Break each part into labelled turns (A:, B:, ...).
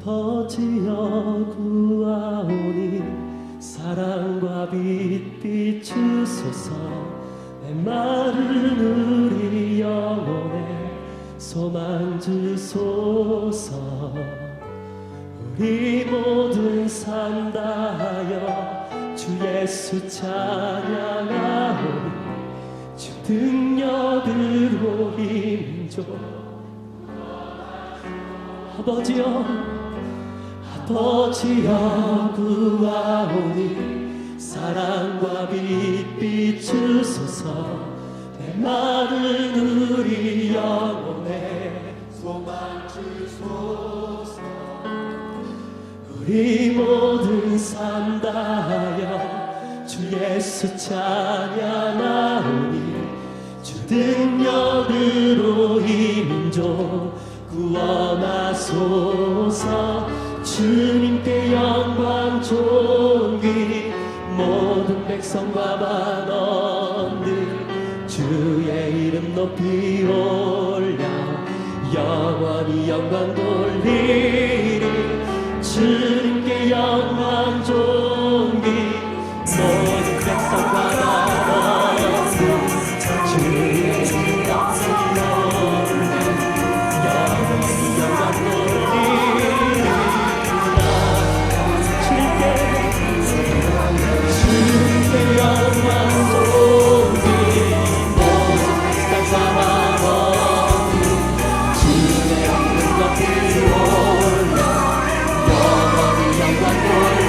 A: 아버지여 구하오니 사랑과 빛 비추소서. 메마른 우리 영혼에 소망 주소서. 우리 모든 삶 다하여 주 예수 찬양하오니 주 능력으로 힘줘. 아버지여 구하오니 사랑과 빛 비추소서. 메마른 우리 영혼에 소망 주소서. 우리 모든 삶 다하여 주 예수 찬양하오니 주 능력으로 힘줘 구원하소서. 주님께 영광 존귀 모든 백성과 만원들 주의 이름 높이 올려 영원히 영광 돌리리. 주님께 영광 존귀 모든 백성과 만원들 주의 이름 높이 올려 영원히 영광 돌리리. 주님께 영광 존귀 모든 백성과 만원들 주의 이름 높이 올려 영원히 영광 돌리리.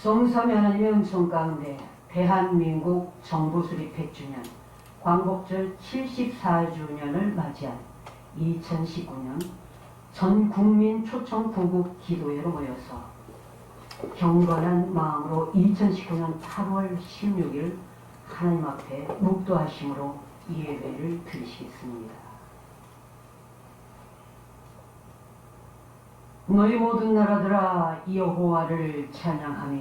B: 성삼위 하나님의 음성 가운데 대한민국 정부 수립 100주년, 광복절 74주년을 맞이한 2019년 전 국민 초청 구국 기도회로 모여서 경건한 마음으로 2019년 8월 16일 하나님 앞에 묵도하심으로 예배를 드리시겠습니다. 너희 모든 나라들아 여호와를 찬양하며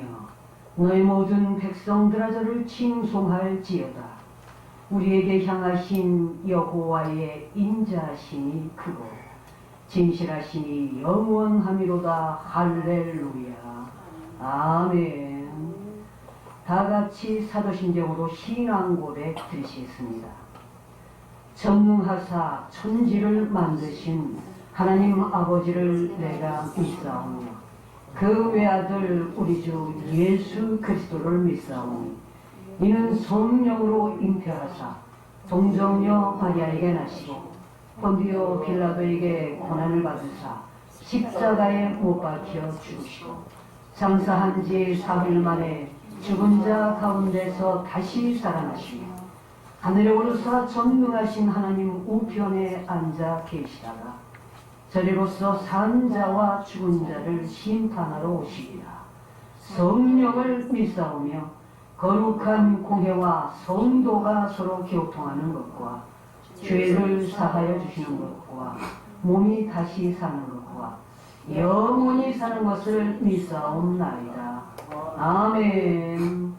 B: 너희 모든 백성들아 저를 칭송할지어다. 우리에게 향하신 여호와의 인자하심이 크고 진실하심이 영원함이로다. 할렐루야. 아멘. 다같이 사도신경으로 신앙고백 드리시겠습니다. 전능하사 천지를 만드신 하나님 아버지를 내가 믿사오며 그 외아들 우리 주 예수 그리스도를 믿사오니 이는 성령으로 잉태하사 동정녀 마리아에게 나시고 본디오 빌라도에게 고난을 받으사 십자가에 못 박혀 죽으시고 장사한 지 4일 만에 죽은 자 가운데서 다시 살아나시며 하늘에 오르사 전능하신 하나님 우편에 앉아 계시다가 저리로서 산 자와 죽은 자를 심판하러 오시리라. 성령을 믿사오며 거룩한 공회와 성도가 서로 교통하는 것과 죄를 사하여 주시는 것과 몸이 다시 사는 것과 영원히 사는 것을 믿사옵나이다. 아멘.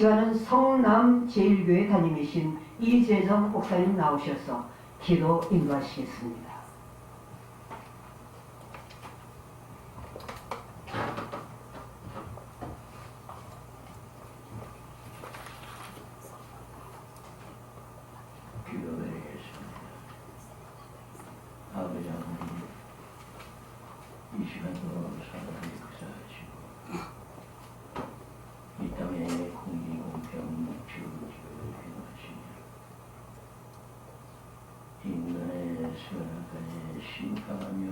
B: 시간은 성남 제1교회 담임이신 이재정 목사님 나오셔서 기도 인도하시겠습니다.
C: 기도드리겠습니다. 아버지 하나님, 이 시간도 사랑을 역사하시고 이 땅에 공기 공평 지어지게 행하시며 인간의 선악간에 심판하며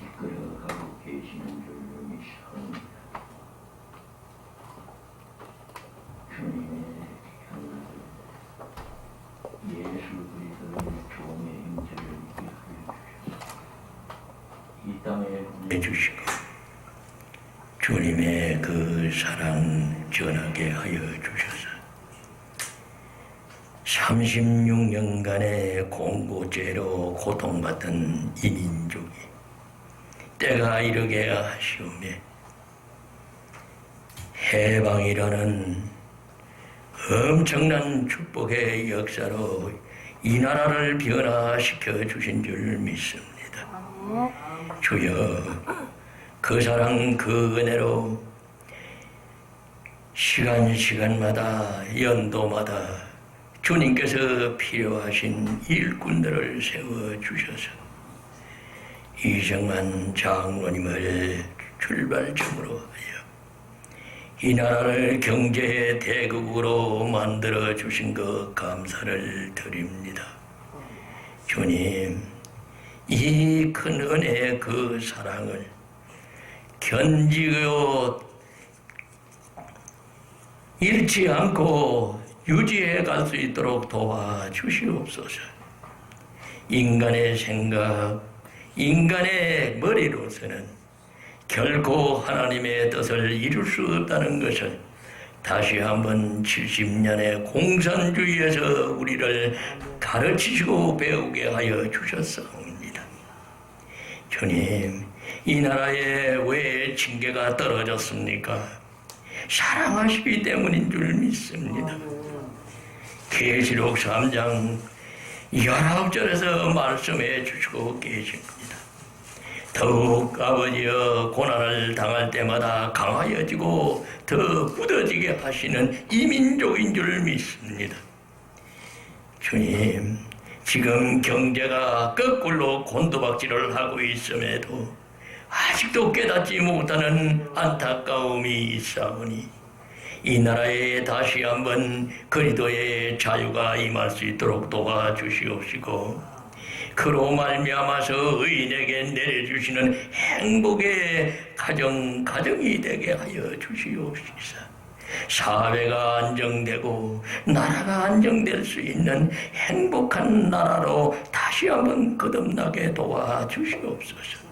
C: 이끌어가고 계시는 줄로 믿사옵니다. 주님의 향을 예수 그리스도의 종의 형제를 있게 하여 주셔서 이 땅에 보내주시고 주님의 그 사랑 전하게 하여 주셔서 36년간의 공고죄로 고통받던 이 민족이 때가 이르게 하시오며 해방이라는 엄청난 축복의 역사로 이 나라를 변화시켜 주신 줄 믿습니다. 주여, 그 사랑 그 은혜로 시간마다 연도마다 주님께서 필요하신 일꾼들을 세워주셔서 이정만 장로님을 출발점으로 하여 이 나라를 경제의 대국으로 만들어 주신 것 감사를 드립니다. 주님, 이 큰 은혜의 그 사랑을 견지고 잃지 않고 유지해 갈 수 있도록 도와주시옵소서. 인간의 생각, 인간의 머리로서는 결코 하나님의 뜻을 이룰 수 없다는 것을 다시 한번 70년의 공산주의에서 우리를 가르치시고 배우게 하여 주셨사옵니다. 주님, 이 나라에 왜 징계가 떨어졌습니까? 사랑하시기 때문인 줄 믿습니다. 계시록 3장 19절에서 말씀해 주시고 계십니다. 더욱 아버지여 고난을 당할 때마다 강하여지고 더 굳어지게 하시는 이 민족인 줄 믿습니다. 주님, 지금 경제가 거꾸로 곤두박질을 하고 있음에도 아직도 깨닫지 못하는 안타까움이 있사오니 이 나라에 다시 한번 그리스도의 자유가 임할 수 있도록 도와주시옵시고 그로 말미암아서 의인에게 내려주시는 행복의 가정이 되게 하여 주시옵시사. 사회가 안정되고 나라가 안정될 수 있는 행복한 나라로 다시 한번 거듭나게 도와주시옵소서.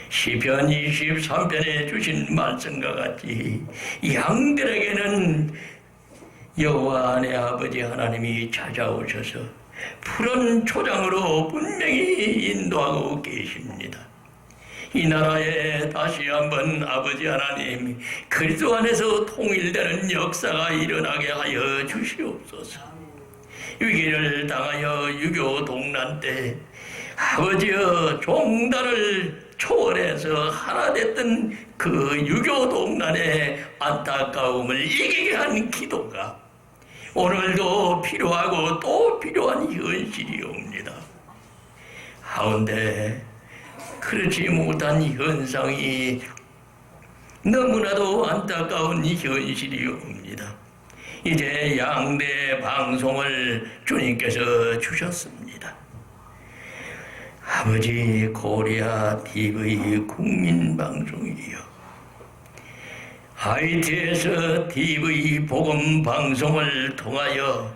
C: 시편 23편에 주신 말씀과 같이 양들에게는 여호와 내 아버지 하나님이 찾아오셔서 푸른 초장으로 분명히 인도하고 계십니다. 이 나라에 다시 한번 아버지 하나님 그리스도 안에서 통일되는 역사가 일어나게 하여 주시옵소서. 위기를 당하여 유교 동란 때 아버지여 종단을 초월해서 하나 됐던 그 유교 동란의 안타까움을 이기게 한 기도가 오늘도 필요하고 또 필요한 현실이옵니다. 하운데 그렇지 못한 현상이 너무나도 안타까운 현실이옵니다. 이제 양대 방송을 주님께서 주셨습니다. 아버지 코리아 TV 국민방송이요, IT에서 TV 복음 방송을 통하여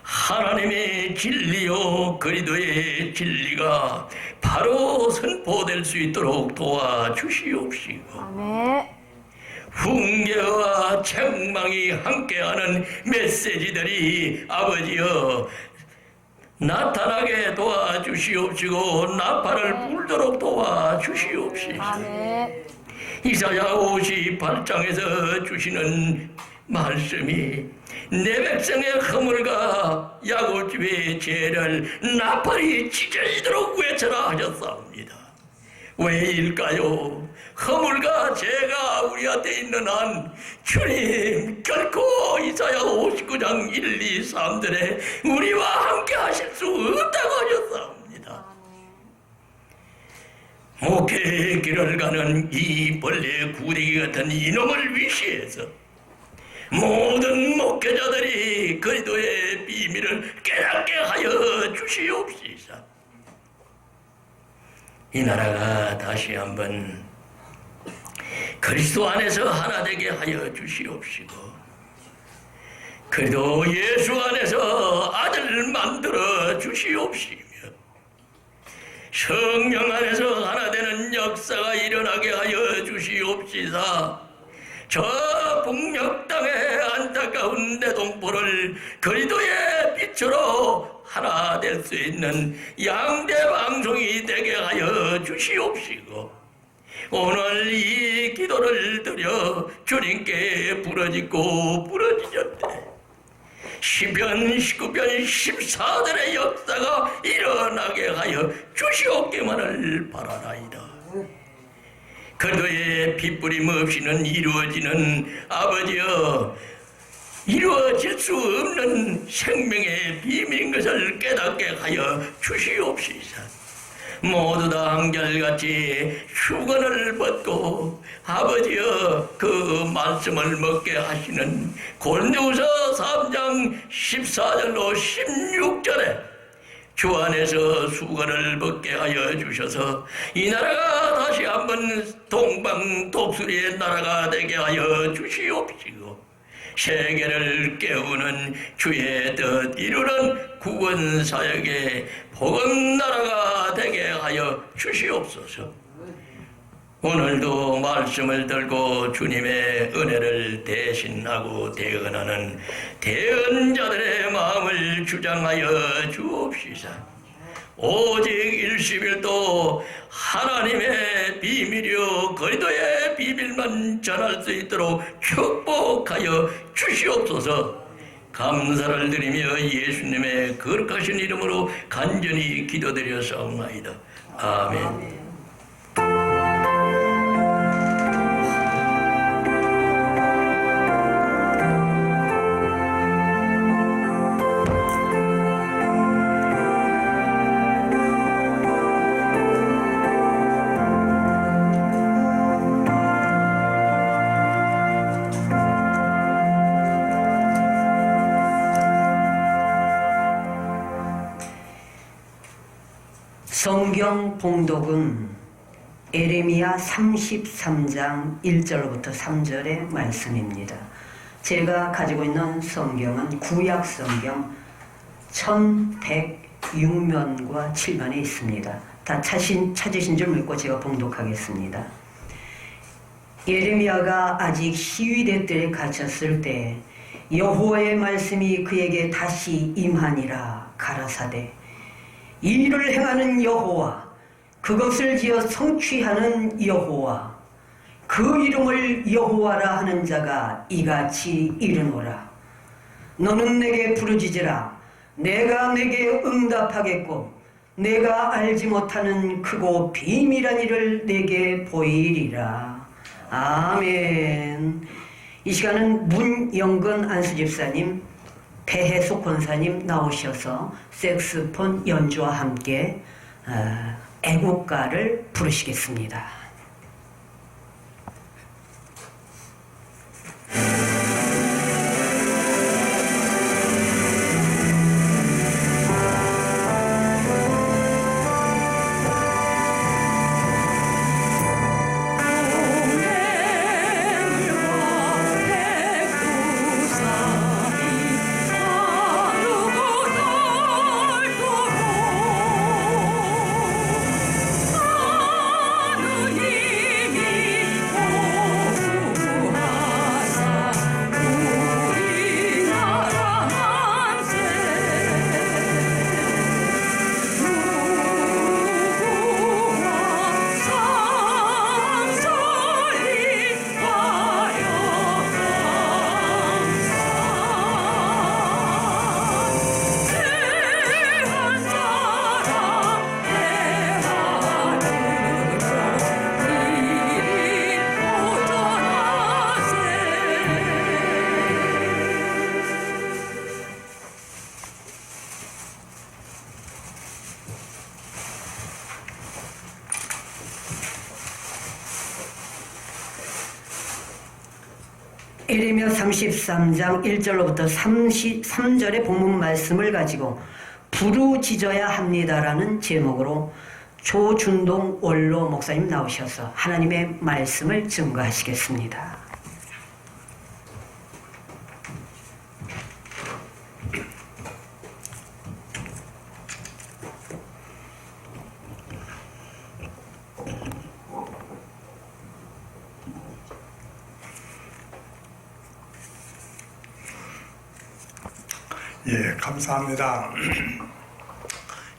C: 하나님의 진리요 그리스도의 진리가 바로 선포될 수 있도록 도와주시옵시고
D: 아멘.
C: 훈계와 책망이 함께하는 메시지들이 아버지여 나타나게 도와주시옵시고 나팔을 불도록 도와주시옵시고
D: 아멘. 이사야 58장에서 주시는 말씀이 내 백성의 허물과 야곱집의 죄를 나팔이 찢어지도록 외쳐라 하셨사옵니다. 왜일까요? 허물과 죄가 우리한테 있는 한 주님 결코 이사야 59장 1, 2, 3절에 우리와 함께 하실 수 없다고 하셨사옵니다. 목회의 길을 가는 이 벌레 구데기 같은 이놈을 위시해서 모든 목회자들이 그리스도의 비밀을 깨닫게 하여 주시옵시사. 이 나라가 다시 한번 그리스도 안에서 하나 되게 하여 주시옵시고, 그리도 예수 안에서 아들 만들어 주시옵시며, 성령 안에서 하나 되는 역사가 일어나게 하여 주시옵시사. 저 북녘 땅의 안타까운 내 동포를 그리스도의 빛으로 하나 될 수 있는 양대 방송이 되게 하여 주시옵시고, 오늘 이 기도를 드려 주님께 부르짖고 부르짖었대. 시편 19편 14절의 역사가 일어나게 하여 주시옵기만을 바라나이다. 그리스도의 핏부림 없이는 이루어지는 아버지여, 이루어질 수 없는 생명의 비밀인 것을 깨닫게 하여 주시옵시사. 모두 다 한결같이 휴건을 벗고 아버지여 그 말씀을 먹게 하시는 골로새 3장 14절로 16절에 주 안에서 수건을 벗게 하여 주셔서 이 나라가 다시 한번 동방 독수리의 나라가 되게 하여 주시옵시고, 세계를 깨우는 주의 뜻 이루는 구원 사역의 복음 나라가 되게 하여 주시옵소서. 오늘도 말씀을 들고 주님의 은혜를 대신하고 대언하는 대언자들의 마음을 주장하여 주옵시사. 오직 일시일도 하나님의 비밀이요 그리스도의 비밀만 전할 수 있도록 축복하여 주시옵소서. 감사를 드리며 예수님의 거룩하신 이름으로 간절히 기도드렸사옵나이다. 아멘.
B: 성경 봉독은 에레미야 33장 1절부터 3절의 말씀입니다. 제가 가지고 있는 성경은 구약 성경 1106면과 7면에 있습니다. 다 찾으신 줄 믿고 제가 봉독하겠습니다. 예레미야가 아직 시위대 뜰에 갇혔을 때 여호와의 말씀이 그에게 다시 임하니라. 가라사대 이 일을 행하는 여호와, 그것을 지어 성취하는 여호와, 그 이름을 여호와라 하는 자가 이같이 이르노라. 너는 내게 부르짖으라. 내가 내게 응답하겠고 내가 알지 못하는 크고 비밀한 일을 내게 보이리라. 아멘. 이 시간은 문영근 안수집사님, 배혜숙 권사님 나오셔서 색스폰 연주와 함께 애국가를 부르시겠습니다.
E: 하느님
B: 에레미야 33장 1절로부터 33절의 본문 말씀을 가지고 부르짖어야 합니다라는 제목으로 조준동 원로 목사님 나오셔서 하나님의 말씀을 증거하시겠습니다.
E: 예, 감사합니다.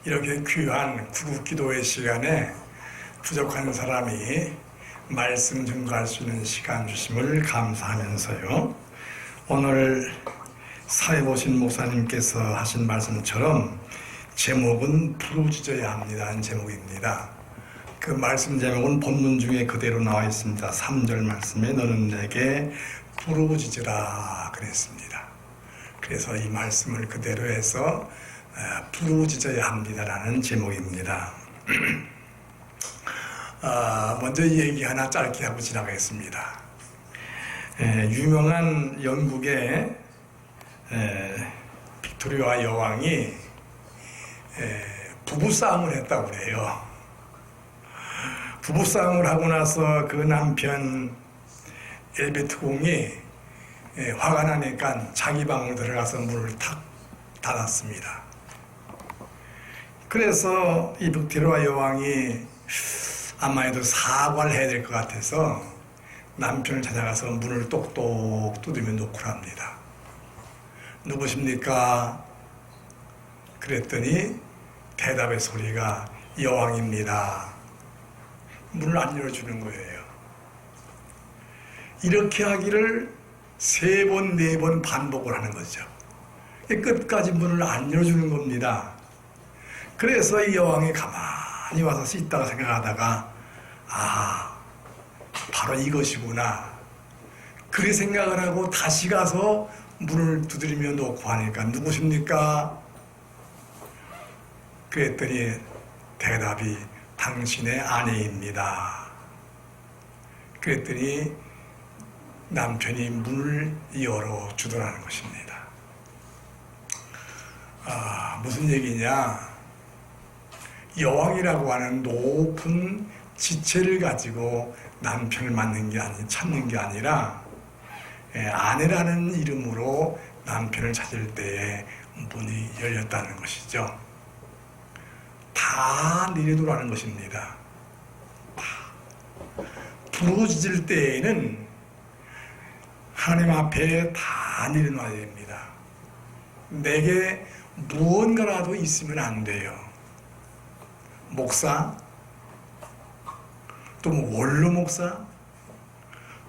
E: 이렇게 귀한 구국기도의 시간에 부족한 사람이 말씀 증거할 수 있는 시간 주심을 감사하면서요. 오늘 사회 보신 목사님께서 하신 말씀처럼 제목은 부르짖어야 합니다는 제목입니다. 그 말씀 제목은 본문 중에 그대로 나와 있습니다. 3절 말씀에 너는 내게 부르짖으라 그랬습니다. 그래서 이 말씀을 그대로 해서 부르짖어야 합니다라는 제목입니다. 먼저 얘기 하나 짧게 하고 지나가겠습니다. 유명한 영국의 빅토리아 여왕이 부부싸움을 했다고 그래요. 부부싸움을 하고 나서 그 남편 엘리베이터 공이 화가 나니까 자기 방으로 들어가서 문을 탁 닫았습니다. 그래서 이 빅토리아 여왕이 아마도 사과를 해야 될 것 같아서 남편을 찾아가서 문을 똑똑 두드려 놓고 합니다. 누구십니까? 그랬더니 대답의 소리가 여왕입니다. 문을 안 열어주는 거예요. 이렇게 하기를 3번, 4번 반복을 하는 거죠. 끝까지 문을 안 열어주는 겁니다. 그래서 이 여왕이 가만히 와서 있다가 생각하다가 바로 이것이구나. 그렇게 생각을 하고 다시 가서 문을 두드리며 놓고 하니까 누구십니까? 그랬더니 대답이 당신의 아내입니다. 그랬더니 남편이 문을 열어주더라는 것입니다. 무슨 얘기냐? 여왕이라고 하는 높은 지체를 가지고 남편을 찾는 게 아니라 아내라는 이름으로 남편을 찾을 때에 문이 열렸다는 것이죠. 다 내려놓으라는 것입니다. 부르짖을 때에는 하나님 앞에 다 내려놔야 됩니다. 내게 무언가라도 있으면 안 돼요. 목사, 또 뭐 원로 목사,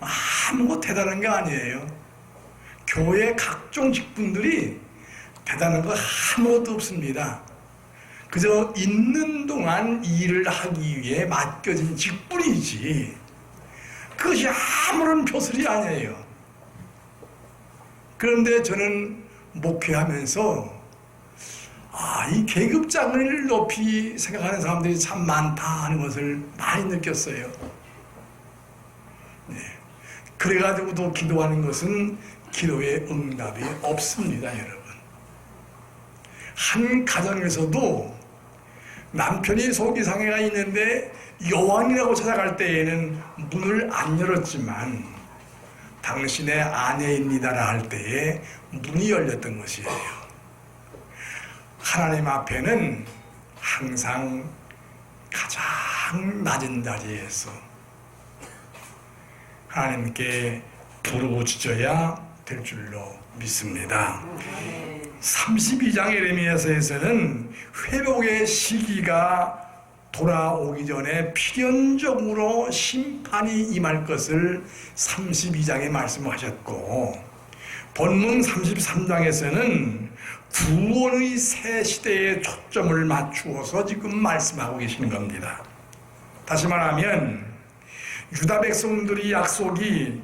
E: 아무것도 대단한 게 아니에요. 교회 각종 직분들이 대단한 거 아무것도 없습니다. 그저 있는 동안 일을 하기 위해 맡겨진 직분이지 그것이 아무런 표슬이 아니에요. 그런데 저는 목회하면서 이 계급장을 높이 생각하는 사람들이 참 많다 하는 것을 많이 느꼈어요. 그래가지고도 기도하는 것은 기도의 응답이 없습니다, 여러분. 한 가정에서도 남편이 속이 상해가 있는데 여왕이라고 찾아갈 때에는 문을 안 열었지만 당신의 아내입니다라 할 때에 문이 열렸던 것이에요. 하나님 앞에는 항상 가장 낮은 자리에서 하나님께 부르짖어야 될 줄로 믿습니다. 32장 에레미야서에서는 회복의 시기가 돌아오기 전에 필연적으로 심판이 임할 것을 32장에 말씀하셨고, 본문 33장에서는 구원의 새 시대에 초점을 맞추어서 지금 말씀하고 계시는 겁니다. 다시 말하면 유다 백성들이 약속이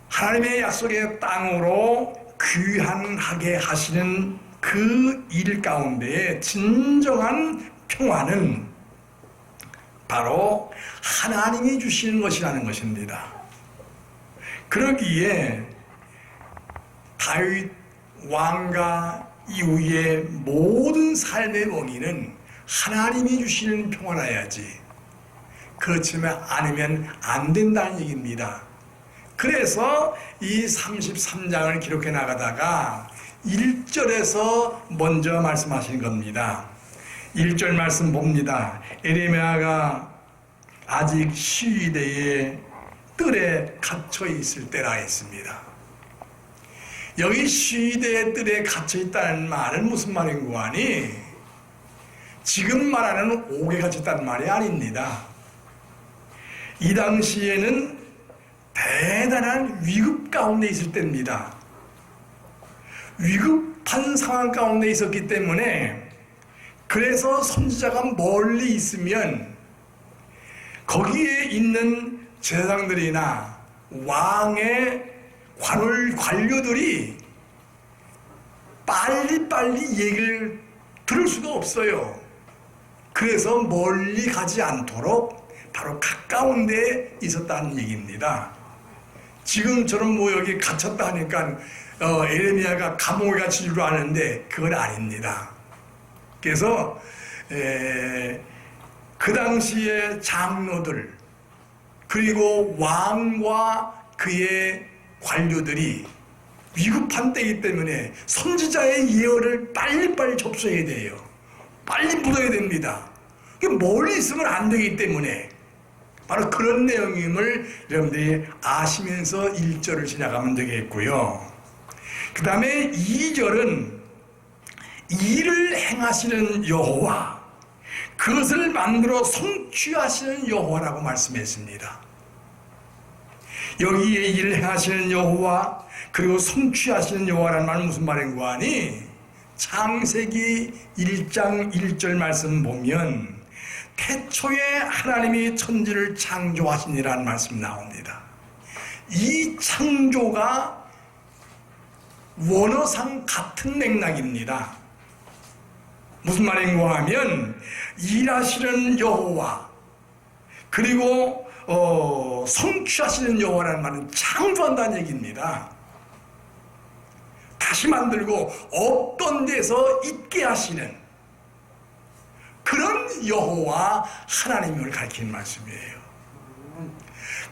E: 하나님의 약속의 땅으로 귀환하게 하시는 그 일 가운데 진정한 평화는 바로 하나님이 주시는 것이라는 것입니다. 그러기에 다윗 왕가 이후의 모든 삶의 원인은 하나님이 주시는 평화라야지 그렇지만 않으면 안 된다는 얘기입니다. 그래서 이 33장을 기록해 나가다가 1절에서 먼저 말씀하신 겁니다. 1절 말씀 봅니다. 에레미야가 아직 시위대의 뜰에 갇혀 있을 때라 했습니다. 여기 시위대의 뜰에 갇혀 있다는 말은 무슨 말인고 하니 지금 말하는 옥에 갇혀 있다는 말이 아닙니다. 이 당시에는 대단한 위급 가운데 있을 때입니다. 위급한 상황 가운데 있었기 때문에 그래서 선지자가 멀리 있으면 거기에 있는 제사장들이나 왕의 관료들이 빨리빨리 얘기를 들을 수가 없어요. 그래서 멀리 가지 않도록 바로 가까운 데에 있었다는 얘기입니다. 지금처럼 뭐 여기 갇혔다 하니까 에레미야가 감옥에 갇힌 줄 아는데 그건 아닙니다. 그래서 그 당시에 장로들 그리고 왕과 그의 관료들이 위급한 때이기 때문에 선지자의 예언을 빨리빨리 접수해야 돼요. 빨리 묻어야 됩니다. 멀리 있으면 안 되기 때문에 바로 그런 내용임을 여러분들이 아시면서 1절을 지나가면 되겠고요. 그 다음에 2절은 일을 행하시는 여호와, 그것을 만들어 성취하시는 여호와라고 말씀했습니다. 여기에 일을 행하시는 여호와 그리고 성취하시는 여호와라는 말은 무슨 말인고 하니 창세기 1장 1절 말씀 보면 태초에 하나님이 천지를 창조하시니라는 말씀이 나옵니다. 이 창조가 원어상 같은 맥락입니다. 무슨 말인고 하면 일하시는 여호와 그리고 성취하시는 여호와라는 말은 창조한다는 얘기입니다. 다시 만들고 없던 데서 있게 하시는 그런 여호와 하나님을 가리키는 말씀이에요.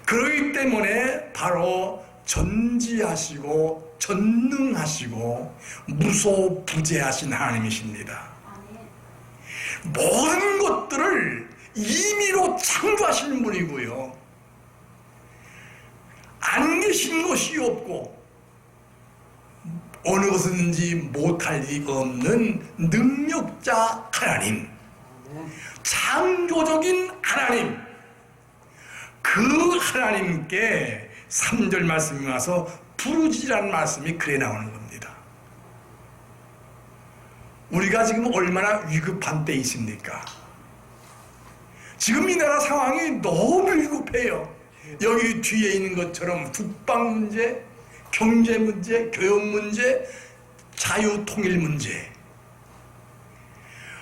E: 그렇기 때문에 바로 전지하시고 전능하시고 무소부재하신 하나님이십니다. 모든 것들을 임의로 창조하시는 분이고요. 안 계신 것이 없고 어느 것든지 못할 리 없는 능력자 하나님, 창조적인 하나님, 그 하나님께 3절 말씀이 와서 부르짖으라는 말씀이 그래 나오는 겁니다. 우리가 지금 얼마나 위급한 때 있습니까? 지금 이 나라 상황이 너무 위급해요. 여기 뒤에 있는 것처럼 국방 문제, 경제 문제, 교육 문제, 자유 통일 문제,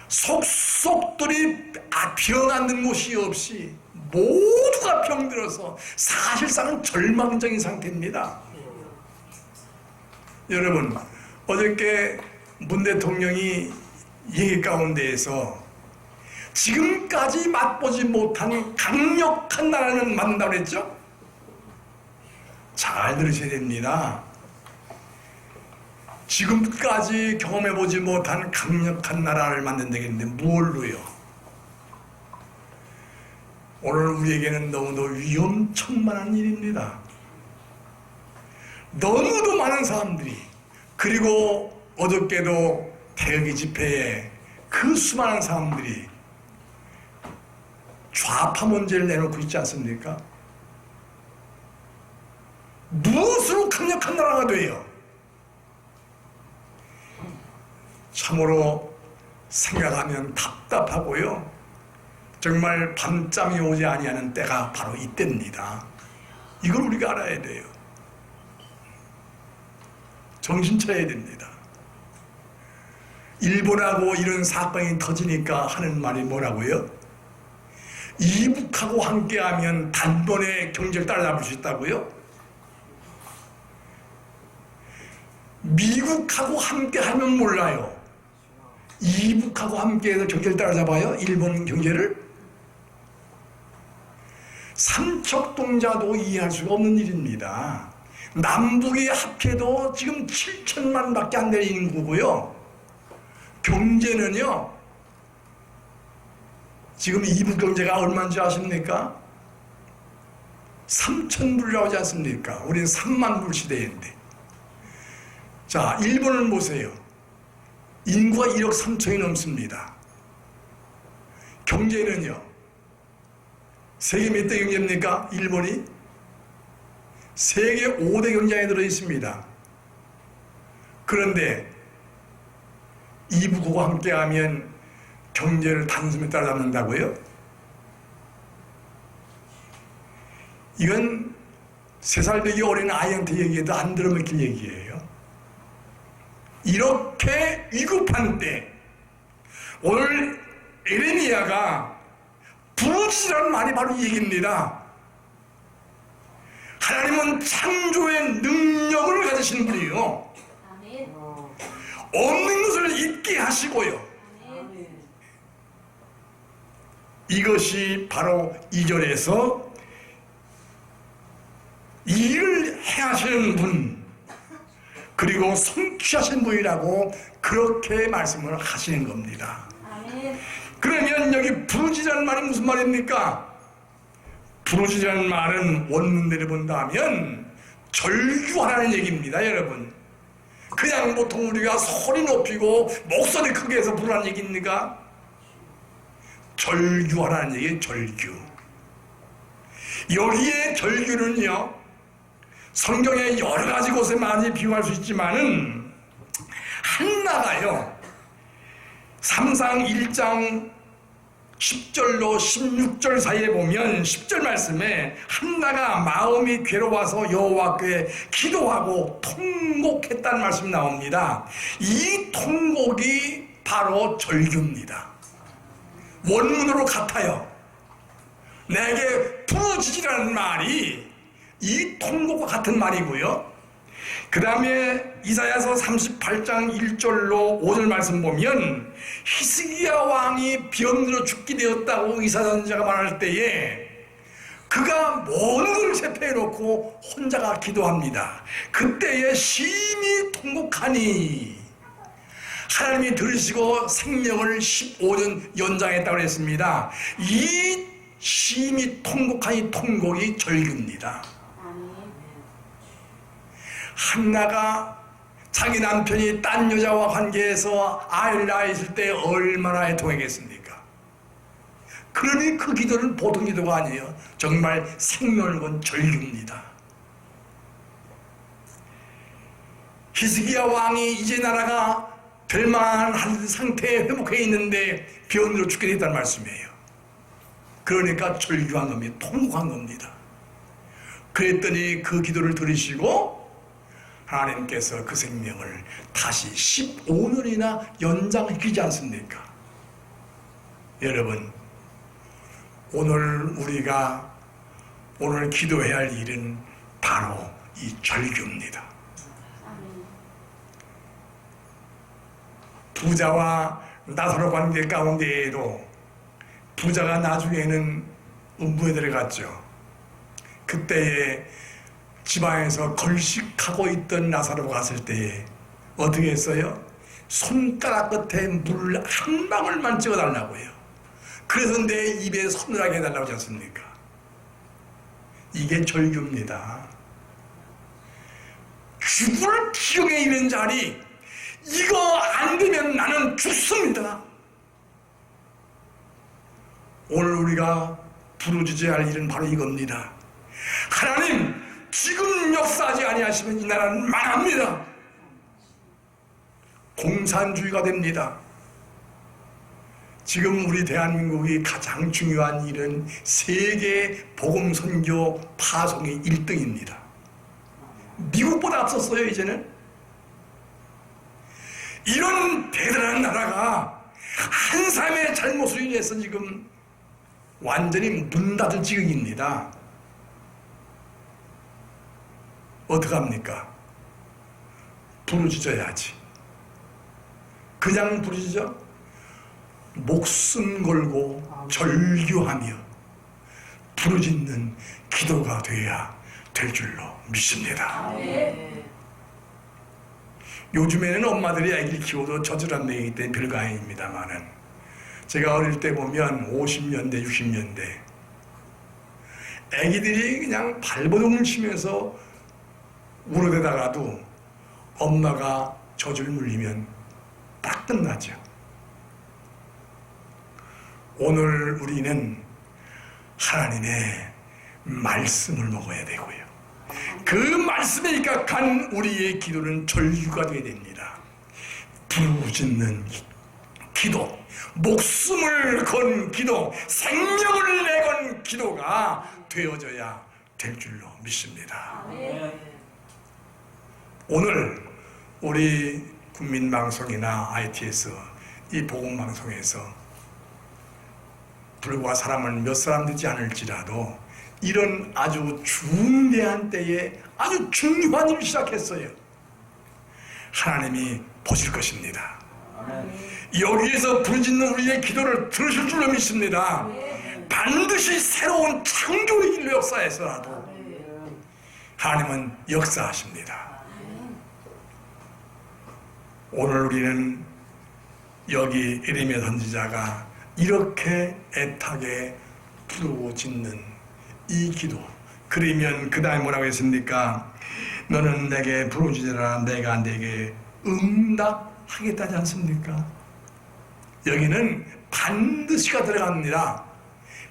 E: 속속들이 병 앓는 곳이 없이 모두가 병들어서 사실상은 절망적인 상태입니다. 여러분, 어저께 문 대통령이 얘기 가운데에서 지금까지 맛보지 못한 강력한 나라를 만든다고 했죠? 잘 들으셔야 됩니다. 지금까지 경험해보지 못한 강력한 나라를 만든다겠는데 뭘로요? 오늘 우리에게는 너무도 위험천만한 일입니다. 너무도 많은 사람들이, 그리고 어저께도 태극기 집회에 그 수많은 사람들이 좌파 문제를 내놓고 있지 않습니까? 무엇으로 강력한 나라가 돼요? 참으로 생각하면 답답하고요. 정말 밤잠이 오지 아니하는 때가 바로 이때입니다. 이걸 우리가 알아야 돼요. 정신 차려야 됩니다. 일본하고 이런 사건이 터지니까 하는 말이 뭐라고요? 이북하고 함께하면 단번에 경제를 따라잡을 수 있다고요? 미국하고 함께하면 몰라요. 이북하고 함께해서 경제를 따라잡아요. 일본 경제를. 삼척동자도 이해할 수가 없는 일입니다. 남북이 합해도 지금 7천만밖에 안 되는 인구고요. 경제는요. 지금 이북 경제가 얼마인지 아십니까? 3,000불이라고 하지 않습니까? 우리는 3만 불 시대인데. 자, 일본을 보세요. 인구가 1억 3천이 넘습니다. 경제는요. 세계 몇 대 경제입니까? 일본이? 세계 5대 경제에 들어 있습니다. 그런데 이북하고 함께하면 경제를 단숨에 따라잡는다고요? 이건 3살 되기 어린 아이한테 얘기해도 안 들어먹힐 얘기예요. 이렇게 위급한 때 오늘 에레미야가 부르짖으라는 말이 바로 이 얘기입니다. 하나님은 창조의 능력을 가지신 분이요.
F: 아멘.
E: 없는 것을 있게 하시고요. 이것이 바로 2절에서 일을 행하시는 분 그리고 성취하신 분이라고 그렇게 말씀을 하시는 겁니다.
F: 아멘.
E: 그러면 여기 부르짖으라는 말이 무슨 말입니까? 부르짖으라는 말은 원문대로 본다면 절규하라는 얘기입니다, 여러분. 그냥 보통 우리가 소리 높이고 목소리 크게 해서 부르라는 얘기입니까? 절규하라는 얘기예요, 절규. 여기에 절규는요, 성경의 여러 가지 곳에 많이 비유할 수 있지만은 한나가요, 3상 1장 10절로 16절 사이에 보면 10절 말씀에 한나가 마음이 괴로워서 여호와께 기도하고 통곡했다는 말씀이 나옵니다. 이 통곡이 바로 절규입니다. 원문으로 같아요. 내게 부르짖으라는 말이 이 통곡과 같은 말이고요. 그 다음에 이사야서 38장 1절로 5절 말씀 보면 히스기야 왕이 병들어 죽게 되었다고 이사야 선지자가 말할 때에 그가 모든 걸 체포해놓고 혼자가 기도합니다. 그때에 심히 통곡하니 하나님이 들으시고 생명을 15년 연장했다고 했습니다. 이 심히 통곡하니 통곡이 절규입니다. 한나가 자기 남편이 딴 여자와 관계해서 아이를 낳았을 때 얼마나 애통했겠습니까? 그러니 그 기도는 보통 기도가 아니에요. 정말 생명을 건 절규입니다. 히스기야 왕이 이제 나라가 될 만한 상태에 회복해 있는데 병으로 죽게 됐다는 말씀이에요. 그러니까 절규한 겁니다. 통곡한 겁니다. 그랬더니 그 기도를 들으시고 하나님께서 그 생명을 다시 15년이나 연장시키지 않습니까? 여러분, 우리가 오늘 기도해야 할 일은 바로 이 절규입니다. 부자와 나사로 관계 가운데에도 부자가 나중에는 음부에 들어갔죠. 그때에 지방에서 걸식하고 있던 나사로가 갔을 때에 어떻게 했어요? 손가락 끝에 물 한 방울만 찍어달라고요. 그래서 내 입에 서늘하게 해달라고 하지 않습니까? 이게 절규입니다. 죽을 지경에 있는 자리, 이거 안 되면 나는 죽습니다. 오늘 우리가 부르짖어야 할 일은 바로 이겁니다. 하나님, 지금 역사하지 아니하시면 이 나라는 망합니다. 공산주의가 됩니다. 지금 우리 대한민국이 가장 중요한 일은 세계 복음 선교 파송이 1등입니다. 미국보다 앞섰어요, 이제는. 이런 대단한 나라가 한 사람의 잘못으로 인해서 지금 완전히 문 닫을 지경입니다. 어떡합니까? 부르짖어야지. 그냥 부르짖어? 목숨 걸고 절규하며 부르짖는 기도가 돼야 될 줄로 믿습니다. 요즘에는 엄마들이 아기를 키워도 저질한 내이기 때문에 별거 아닙니다만은, 제가 어릴 때 보면 50년대 60년대 아기들이 그냥 발버둥을 치면서 울어대다가도 엄마가 젖을 물리면 딱 끝나죠. 오늘 우리는 하나님의 말씀을 먹어야 되고요, 그 말씀에 입각한 우리의 기도는 절규가 되어야 됩니다. 부르짖는 기도, 목숨을 건 기도, 생명을 내건 기도가 되어져야 될 줄로 믿습니다. 오늘 우리 국민방송이나 ITS 이 복음방송에서 불과 사람을 몇 사람 되지 않을지라도 이런 아주 중대한 때에 아주 중요한 일을 시작했어요. 하나님이 보실 것입니다. 여기에서 부르짖는 우리의 기도를 들으실 줄로 믿습니다. 반드시 새로운 창조의 길로 역사에서라도 하나님은 역사하십니다. 오늘 우리는 여기 예레미야 선지자가 이렇게 애타게 부르짖는 이 기도, 그러면 그 다음에 뭐라고 했습니까? 너는 내게 부르짖으라 내가 내게 응답하겠다지 않습니까? 여기는 반드시가 들어갑니다.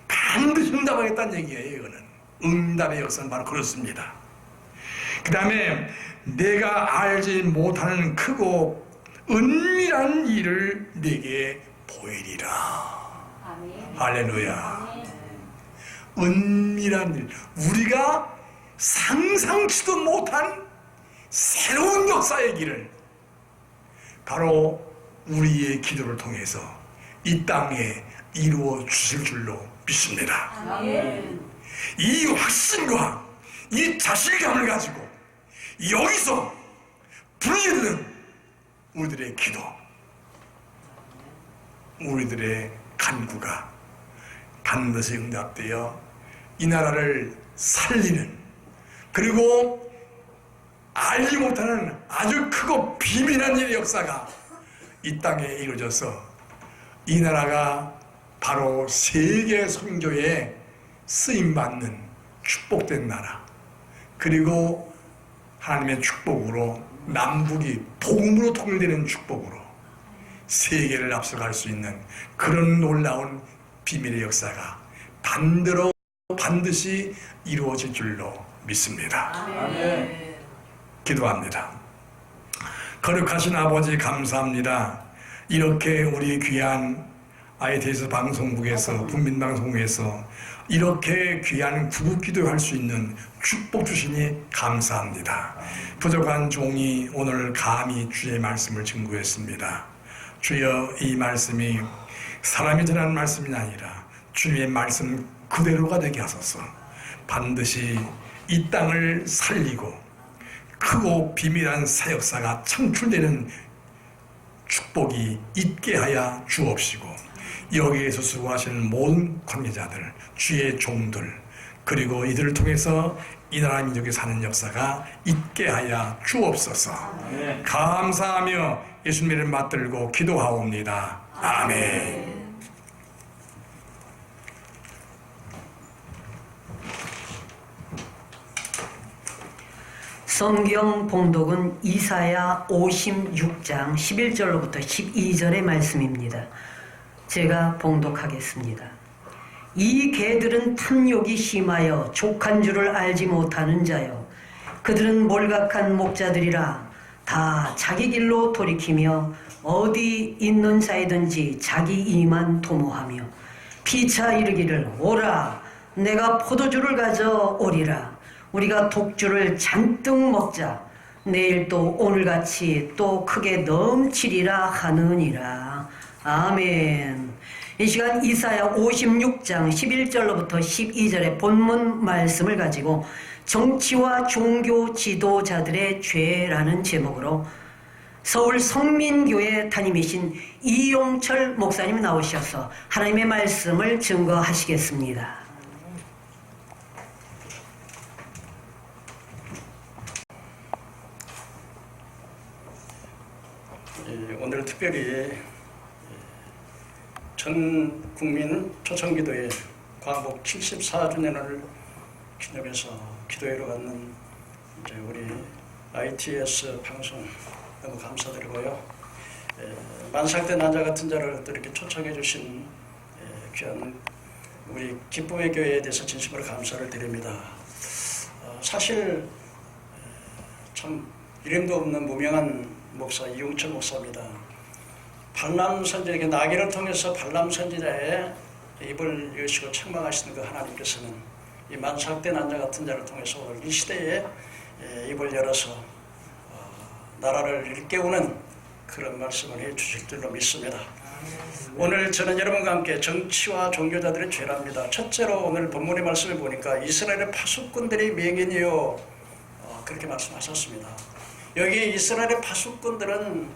E: 반드시 응답하겠다는 얘기예요. 이거는 응답의 역사는 바로 그렇습니다. 그 다음에 내가 알지 못하는 크고 은밀한 일을 내게 보이리라. 할렐루야. 은밀한 일, 우리가 상상치도 못한 새로운 역사의 길을 바로 우리의 기도를 통해서 이 땅에 이루어 주실 줄로 믿습니다. 이 확신과 이 자신감을 가지고 여기서 부르짖는 우리들의 기도, 우리들의 간구가 반드시 응답되어 이 나라를 살리는, 그리고 알지 못하는 아주 크고 비밀한 일의 역사가 이 땅에 이루어져서 이 나라가 바로 세계 선교에 쓰임받는 축복된 나라, 그리고 하나님의 축복으로 남북이 복음으로 통일되는 축복으로 세계를 앞서갈 수 있는 그런 놀라운 비밀의 역사가 반드시 이루어질 줄로 믿습니다.
C: 아멘.
E: 기도합니다. 거룩하신 아버지 감사합니다. 이렇게 우리 귀한 ITS 방송국에서, 국민방송국에서 이렇게 귀한 구국기도 할 수 있는 축복 주시니 감사합니다. 부족한 종이 오늘 감히 주의 말씀을 증거했습니다. 주여, 이 말씀이 사람이 전하는 말씀이 아니라 주님의 말씀 그대로가 되게 하소서. 반드시 이 땅을 살리고 크고 비밀한 새 역사가 창출되는 축복이 있게 하여 주옵시고, 여기에서 수고하시는 모든 관계자들, 주의 종들, 그리고 이들을 통해서 이 나라 민족에 사는 역사가 있게 하여 주옵소서.
C: 네.
E: 감사하며 예수님을 맞들고 기도하옵니다. 아멘.
B: 성경 봉독은 이사야 56장 11절로부터 12절의 말씀입니다. 제가 봉독하겠습니다. 이 개들은 탐욕이 심하여 족한 줄을 알지 못하는 자요, 그들은 몰각한 목자들이라 다 자기 길로 돌이키며 어디 있는 자이든지 자기 이만 도모하며 피차 이르기를 오라 내가 포도주를 가져 오리라, 우리가 독주를 잔뜩 먹자, 내일 또 오늘같이 또 크게 넘치리라 하느니라. 아멘. 이 시간 이사야 56장 11절로부터 12절의 본문 말씀을 가지고 정치와 종교 지도자들의 죄라는 제목으로 서울 성민교회 담임이신 이용철 목사님 나오셔서 하나님의 말씀을 증거하시겠습니다.
F: 오늘 특별히 전 국민 초청기도회 광복 74주년을 기념해서 기도회로 갖는 이제 우리 ITS 방송 너무 감사드리고요. 만삭된 난자 같은 자를 또 이렇게 초청해 주신 귀한 우리 기쁨의 교회에 대해서 진심으로 감사를 드립니다. 사실 참 이름도 없는 무명한 목사 이용철 목사입니다. 발람 선지자에게 나귀를 통해서 발람 선지자의 입을 여시고 책망하시는 그 하나님께서는 이 만삭된 난자 같은 자를 통해서 오늘 이 시대에 입을 열어서 나라를 일깨우는 그런 말씀을 해 주실 줄로 믿습니다. 오늘 저는 여러분과 함께 정치와 종교자들의 죄랍니다. 첫째로 오늘 본문의 말씀을 보니까 이스라엘의 파수꾼들이 맹인이요 그렇게 말씀하셨습니다. 여기 이스라엘의 파수꾼들은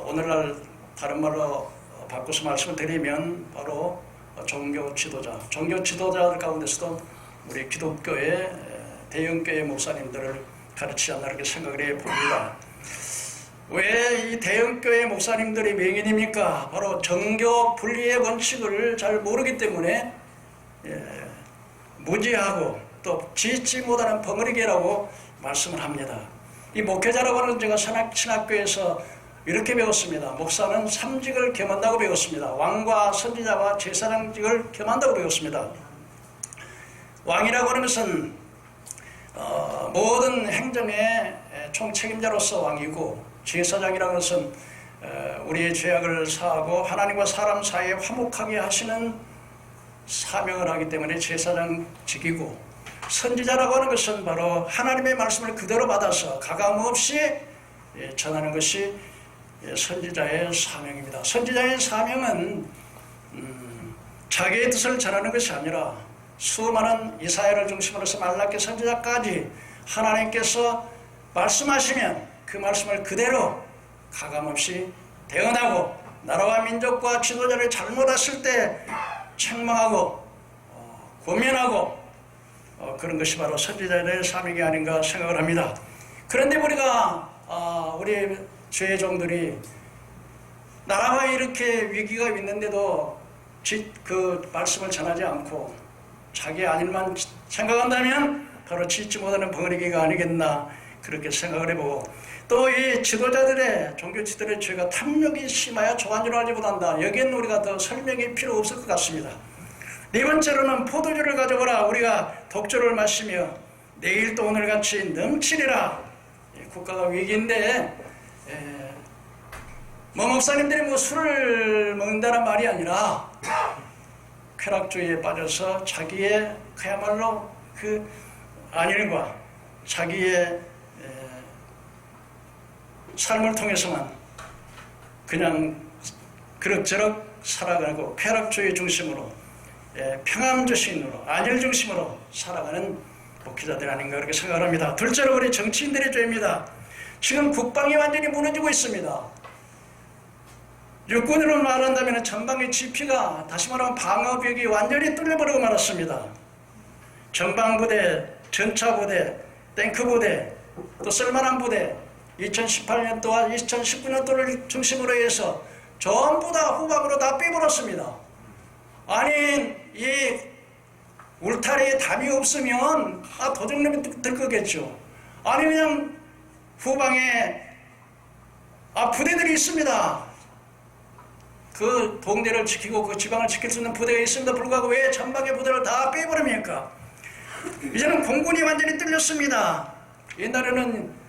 F: 오늘날 다른 말로 바꿔서 말씀을 드리면 바로 종교 지도자들 가운데서도 우리 기독교의 대형교회 목사님들을 가르치지 않나 이렇게 생각을 해봅니다. 왜 이 대형교회 목사님들이 맹인입니까? 바로 정교 분리의 원칙을 잘 모르기 때문에 무지하고 또 짓지 못하는 벙어리개라고 말씀을 합니다. 이 목회자라고 하는 제가 신학교에서 이렇게 배웠습니다. 목사는 3직을 겸한다고 배웠습니다. 왕과 선지자와 제사장직을 겸한다고 배웠습니다. 왕이라고 하는 것은 모든 행정의 총책임자로서 왕이고, 제사장이라는 것은 우리의 죄악을 사하고 하나님과 사람 사이에 화목하게 하시는 사명을 하기 때문에 제사장직이고, 선지자라고 하는 것은 바로 하나님의 말씀을 그대로 받아서 가감없이 전하는 것이 선지자의 사명입니다. 선지자의 사명은 자기의 뜻을 전하는 것이 아니라 수많은 이사야를 중심으로 해서 말라기 선지자까지 하나님께서 말씀하시면 그 말씀을 그대로 가감없이 대언하고, 나라와 민족과 지도자를 잘못했을 때 책망하고 고면하고 그런 것이 바로 선지자의 사명이 아닌가 생각을 합니다. 그런데 우리 죄의 종들이 나라가 이렇게 위기가 있는데도 그 말씀을 전하지 않고 자기 안 일만 생각한다면 바로 짓지 못하는 벙어리개가 아니겠나 그렇게 생각을 해보고, 또 이 지도자들의 종교 지도자들의 죄가 탐욕이 심하여 조한줄 알지 못한다. 여기에는 우리가 더 설명이 필요 없을 것 같습니다. 네 번째로는 포도주를 가져오라. 우리가 독주를 마시며 내일 또 오늘같이 넘치리라. 국가가 위기인데 목사님들이 술을 먹는다는 말이 아니라 쾌락주의에 빠져서 자기의 그야말로 그 안일과 자기의 삶을 통해서만 그냥 그럭저럭 살아가고 쾌락주의 중심으로 평안주신으로 안일 중심으로 살아가는 목회자들 아닌가 그렇게 생각을 합니다. 둘째로 우리 정치인들의 죄입니다. 지금 국방이 완전히 무너지고 있습니다. 육군으로 말한다면 전방의 지피가, 다시 말하면 방어벽이 완전히 뚫려버리고 말았습니다. 전방부대, 전차부대, 탱크부대, 또 쓸만한 부대, 2018년도와 2019년도를 중심으로 해서 전부 다 후방으로 다 빼버렸습니다. 아니 이 울타리에 담이 없으면 도둑놈이 들 거겠죠. 아니 그냥 후방에 부대들이 있습니다. 그 동네를 지키고 그 지방을 지킬 수 있는 부대가 있음에도 불구하고 왜 전방의 부대를 다 빼버립니까? 이제는 공군이 완전히 뚫렸습니다. 옛날에는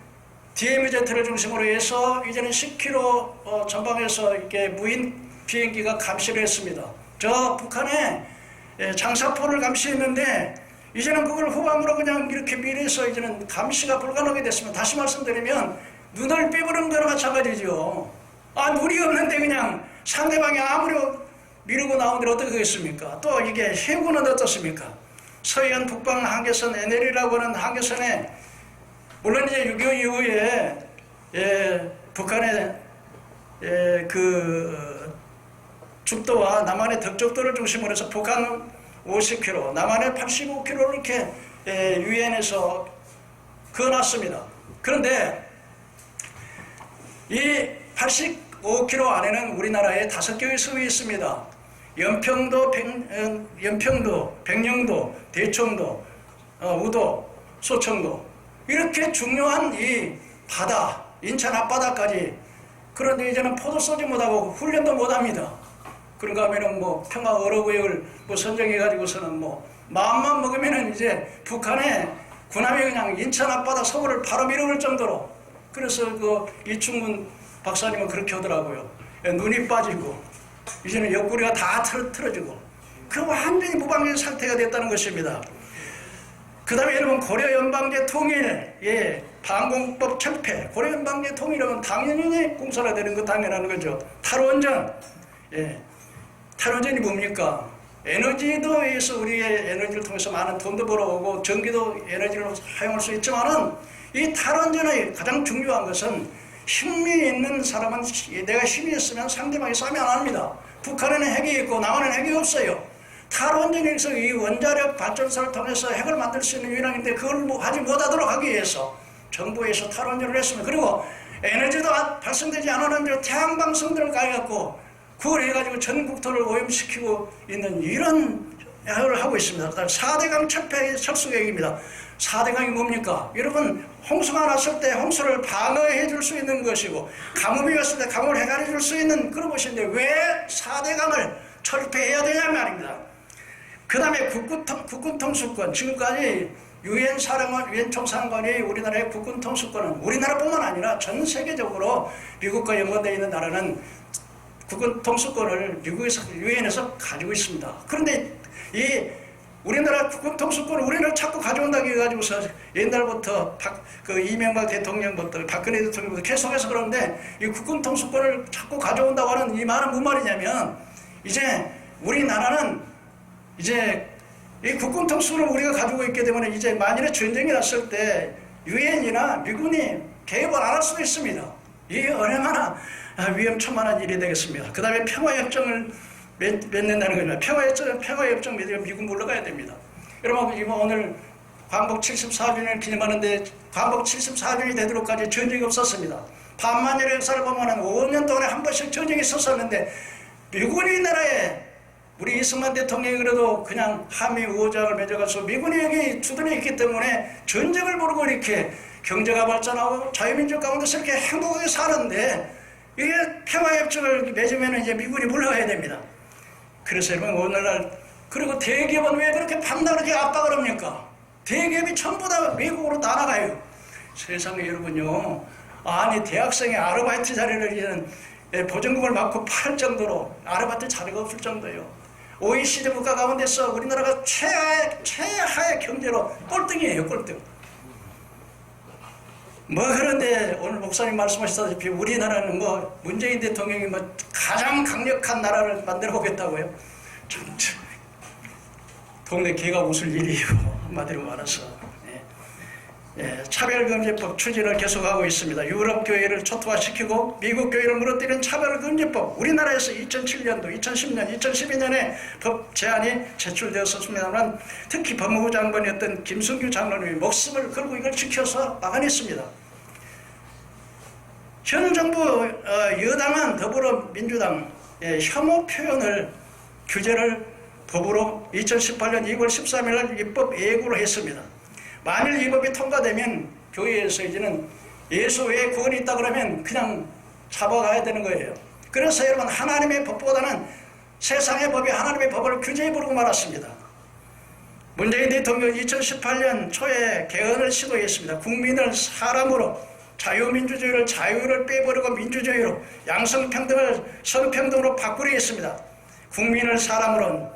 F: DMZ를 중심으로 해서 이제는 10km 전방에서 이렇게 무인 비행기가 감시를 했습니다. 저 북한에 장사포를 감시했는데 이제는 그걸 후방으로 그냥 이렇게 밀어서 이제는 감시가 불가능하게 됐습니다. 다시 말씀드리면 눈을 빼버리는 거나 마찬가지죠. 물이 없는데 그냥 상대방이 아무리 미루고 나오는데 어떻게 하겠습니까? 또 이게 해군은 어떻습니까? 서해안 북방 한계선 NL이라고 하는 한계선에 물론 이제 6.25 이후에 북한의 그 죽도와 남한의 덕적도를 중심으로 해서 북한 50km, 남한의 85km를 이렇게 유엔에서 그어놨습니다. 그런데 이 85km 안에는 우리나라에 5개의 섬이 있습니다. 연평도, 백령도, 대청도, 우도, 소청도, 이렇게 중요한 이 바다, 인천 앞바다까지. 그런데 이제는 포도 쏘지 못하고 훈련도 못합니다. 그런가 하면은 뭐 평화 어로구역을 뭐 선정해가지고서는 뭐 마음만 먹으면은 이제 북한의 군함이 그냥 인천 앞바다 서울을 바로 밀어올 정도로. 그래서 그 이충문 박사님은 그렇게 하더라고요. 눈이 빠지고 이제는 옆구리가 다 틀어지고 그 완전히 무방비 상태가 됐다는 것입니다. 그 다음에 여러분 고려연방제 통일, 방공법 철폐, 고려연방제 통일하면 당연히 공산화되는 거 당연한 거죠. 탈원전, 탈원전이 뭡니까? 에너지도 위해서 우리의 에너지를 통해서 많은 돈도 벌어오고 전기도 에너지를 사용할 수 있지만은 이 탈원전의 가장 중요한 것은 힘이 있는 사람은 내가 힘이 있으면 상대방이 싸면 안 합니다. 북한에는 핵이 있고 남한에는 핵이 없어요. 탈원전에서 이 원자력 발전소를 통해서 핵을 만들 수 있는 유일한인데 그걸 하지 못하도록 하기 위해서 정부에서 탈원전을 했습니다. 그리고 에너지도 발생되지 않은 태양방송들을 가해갖고 그걸 해가지고 전 국토를 오염시키고 있는 이런 행위를 하고 있습니다. 4대강 철폐 철수계획입니다. 4대강이 뭡니까? 여러분 홍수가 났을 때 홍수를 방어해 줄 수 있는 것이고 가뭄이 왔을 때 가뭄을 해결해 줄 수 있는 그런 것인데 왜 4대강을 철폐해야 되냐 말입니다. 그 다음에 국군 통수권, 지금까지 유엔 총사령관이 우리나라의 국군 통수권은 우리나라뿐만 아니라 전 세계적으로 미국과 연관되어 있는 나라는 국군 통수권을 미국에서 유엔에서 가지고 있습니다. 그런데 이 우리나라 국군 통수권을 우리나라 자꾸 가져온다고 해가지고서 옛날부터 이명박 대통령부터 박근혜 대통령부터 계속해서 그러는데 이 국군 통수권을 자꾸 가져온다고 하는 이 말은 무슨 말이냐면 이제 우리나라는 이제 이 국군 통수권을 우리가 가지고 있기 때문에 이제 만일에 전쟁이 났을 때 유엔이나 미군이 개입을 안 할 수도 있습니다. 이게 얼마나 위험천만한 일이 되겠습니다. 그 다음에 평화협정을 맺는다는 겁니다. 평화협정 맺으면 미군 물러가야 됩니다. 여러분 오늘 광복 74주년을 기념하는데 광복 74주년이 되도록까지 전쟁이 없었습니다. 반만년의 역사를 보면 5년 동안에 한 번씩 전쟁이 있었는데 미군이 나라에 우리 이승만 대통령이 그래도 그냥 한미 우호장을 맺어가서 미군이 여기 주둔해 있기 때문에 전쟁을 모르고 이렇게 경제가 발전하고 자유민주 가운데서 이렇게 행복하게 사는데 이게 평화협정을 맺으면 이제 미군이 물러가야 됩니다. 그래서 여러분 오늘날 그리고 대기업은 왜 그렇게 밤낮 그렇게 압박을 합니까? 대기업이 전부 다 미국으로 다 나가요. 세상에 여러분요. 아니 대학생의 아르바이트 자리를 이제는 보전금을 받고 팔 정도로 아르바이트 자리가 없을 정도예요. OECD 국가 가운데서 우리나라가 최하의 경제로 꼴등이에요. 꼴등. 뭐 그런데 오늘 목사님 말씀하셨다시피 우리나라는 뭐 문재인 대통령이 뭐 가장 강력한 나라를 만들어 보겠다고요. 참 동네 개가 웃을 일이에요. 한마디로 말해서. 차별금지법 추진을 계속하고 있습니다. 유럽 교회를 초토화시키고 미국 교회를 무너뜨리는 차별금지법 우리나라에서 2007년도, 2010년, 2012년에 법 제안이 제출되었습니다만 특히 법무부 장관이었던 김승규 장관이 목숨을 걸고 이걸 지켜서 막아냈습니다. 현 정부 여당은 더불어민주당 혐오 표현을 규제를 법으로 2018년 2월 13일 날 입법 예고를 했습니다. 만일 이 법이 통과되면 교회에서 이제는 예수 외에 구원이 있다 그러면 그냥 잡아가야 되는 거예요. 그래서 여러분 하나님의 법보다는 세상의 법이 하나님의 법을 규제해버리고 말았습니다. 문재인 대통령 2018년 초에 개헌을 시도했습니다. 국민을 사람으로 자유민주주의를 자유를 빼버리고 민주주의로 양성평등을 성평등으로 바꾸려 했습니다. 국민을 사람으로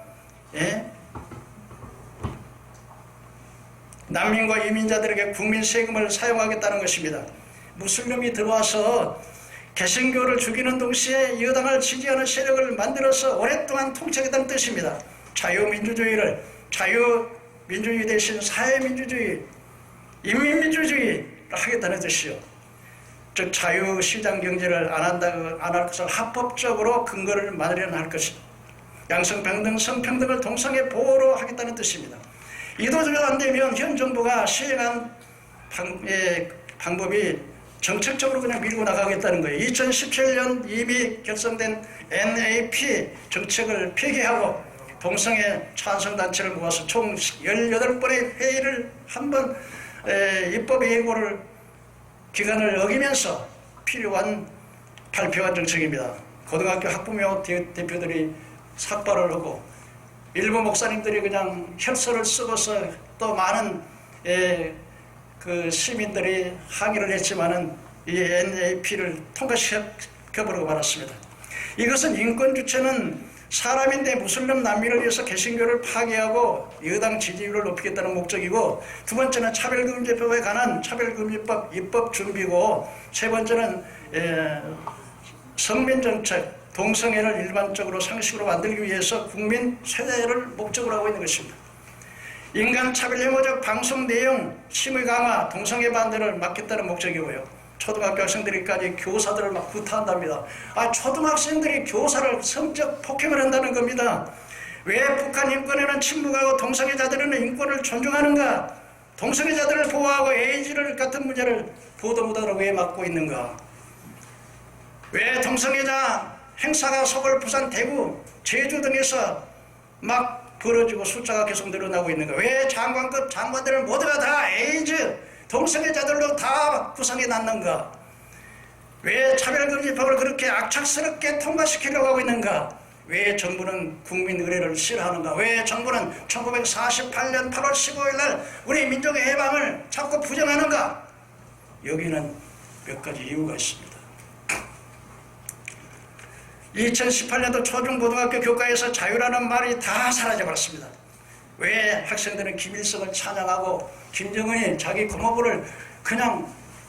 F: 난민과 이민자들에게 국민 세금을 사용하겠다는 것입니다. 무슬림이 들어와서 개신교를 죽이는 동시에 여당을 지지하는 세력을 만들어서 오랫동안 통치하겠다는 뜻입니다. 자유민주주의를 자유민주주의 대신 사회민주주의, 인민민주주의를 하겠다는 뜻이요. 즉 자유시장 경제를 안 할 것을 합법적으로 근거를 마련할 것이다. 양성평등, 성평등을 동성애 보호로 하겠다는 뜻입니다. 이도저도 안 되면 현 정부가 시행한 방법이 정책적으로 그냥 밀고 나가겠다는 거예요. 2017년 이미 결성된 NAP 정책을 폐기하고 동성애 찬성단체를 모아서 총 18번의 회의를 한번 입법 예고를 기간을 어기면서 필요한 발표한 정책입니다. 고등학교 학부모 대표들이 삭발을 하고 일부 목사님들이 그냥 혈서를 쓰고서 또 많은 그 시민들이 항의를 했지만은 이 NAP를 통과시켜버리고 말았습니다. 이것은 인권 주체는 사람인데 무슬림 난민을 위해서 개신교를 파괴하고 여당 지지율을 높이겠다는 목적이고, 두 번째는 차별금지법에 관한 차별금지법 입법 준비고, 세 번째는 성민정책, 동성애를 일반적으로 상식으로 만들기 위해서 국민 세대를 목적으로 하고 있는 것입니다. 인간차별 혐오적 방송 내용 심의 강화, 동성애 반대를 막겠다는 목적이고요. 초등학교 학생들이까지 교사들을 막 구타한답니다. 초등학생들이 교사를 성적 폭행을 한다는 겁니다. 왜 북한 인권에는 침묵하고 동성애자들에는 인권을 존중하는가? 동성애자들을 보호하고 에이즈를 같은 문제를 보도 못하도록 왜 막고 있는가? 왜 동성애자 행사가 서울, 부산, 대구, 제주 등에서 막 벌어지고 숫자가 계속 늘어나고 있는가? 왜 장관급 장관들은 모두가 다 에이즈, 동성애자들로 다 구성해 놨는가? 왜 차별금지법을 그렇게 악착스럽게 통과시키려고 하고 있는가? 왜 정부는 국민 의례를 싫어하는가? 왜 정부는 1948년 8월 15일 날 우리 민족의 해방을 자꾸 부정하는가? 여기는 몇 가지 이유가 있습니다. 2018년도 초중고등학교 교과에서 자유라는 말이 다 사라져버렸습니다. 왜 학생들은 김일성을 찬양하고 김정은이 자기 고모부를 그냥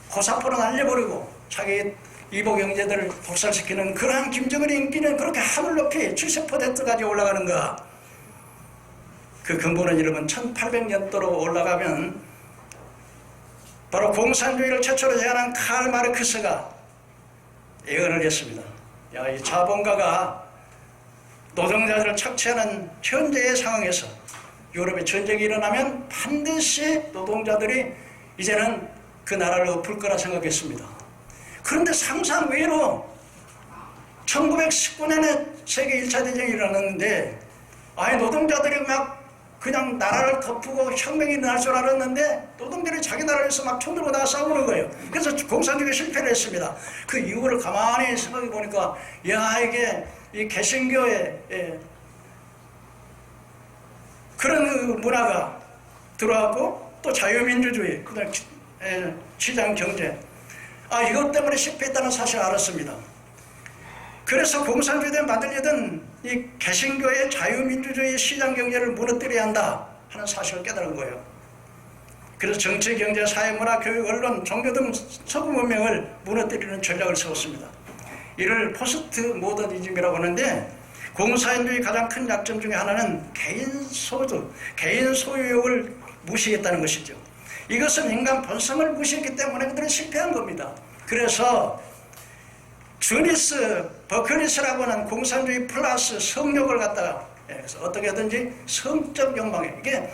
F: 고사포로 날려버리고 자기 이복 형제들을 독살시키는 그러한 김정은의 인기는 그렇게 하늘 높이 70%까지 올라가는가? 그 근본은 여러분 1800년도로 올라가면 바로 공산주의를 최초로 제안한 칼 마르크스가 예언을 했습니다. 이 자본가가 노동자들을 착취하는 현재의 상황에서 유럽에 전쟁이 일어나면 반드시 노동자들이 이제는 그 나라를 엎을 거라 생각했습니다. 그런데 상상 외로 1919년에 세계 1차 대전이 일어났는데 노동자들이 막 그냥 나라를 덮고 혁명이 일어날 줄 알았는데 노동자들이 자기 나라에서 막 총 들고 나가 싸우는 거예요. 그래서 공산주의가 실패를 했습니다. 그 이유를 가만히 생각해 보니까 이게 이 개신교의 그런 문화가 들어왔고 또 자유민주주의, 그다음 시장 경제, 이것 때문에 실패했다는 사실을 알았습니다. 그래서 공산주의든 만들려든 이 개신교의 자유민주주의 시장 경제를 무너뜨려야 한다 하는 사실을 깨달은 거예요. 그래서 정치, 경제, 사회, 문화, 교육, 언론, 종교 등 서구 문명을 무너뜨리는 전략을 세웠습니다. 이를 포스트 모더니즘이라고 하는데, 공산주의 가장 큰 약점 중에 하나는 개인 소유욕을 무시했다는 것이죠. 이것은 인간 본성을 무시했기 때문에 그들은 실패한 겁니다. 그래서 주니스, 버클리스라고 하는 공산주의 플러스 성욕을 갖다가 그래서 어떻게 하든지 성적 욕망에, 이게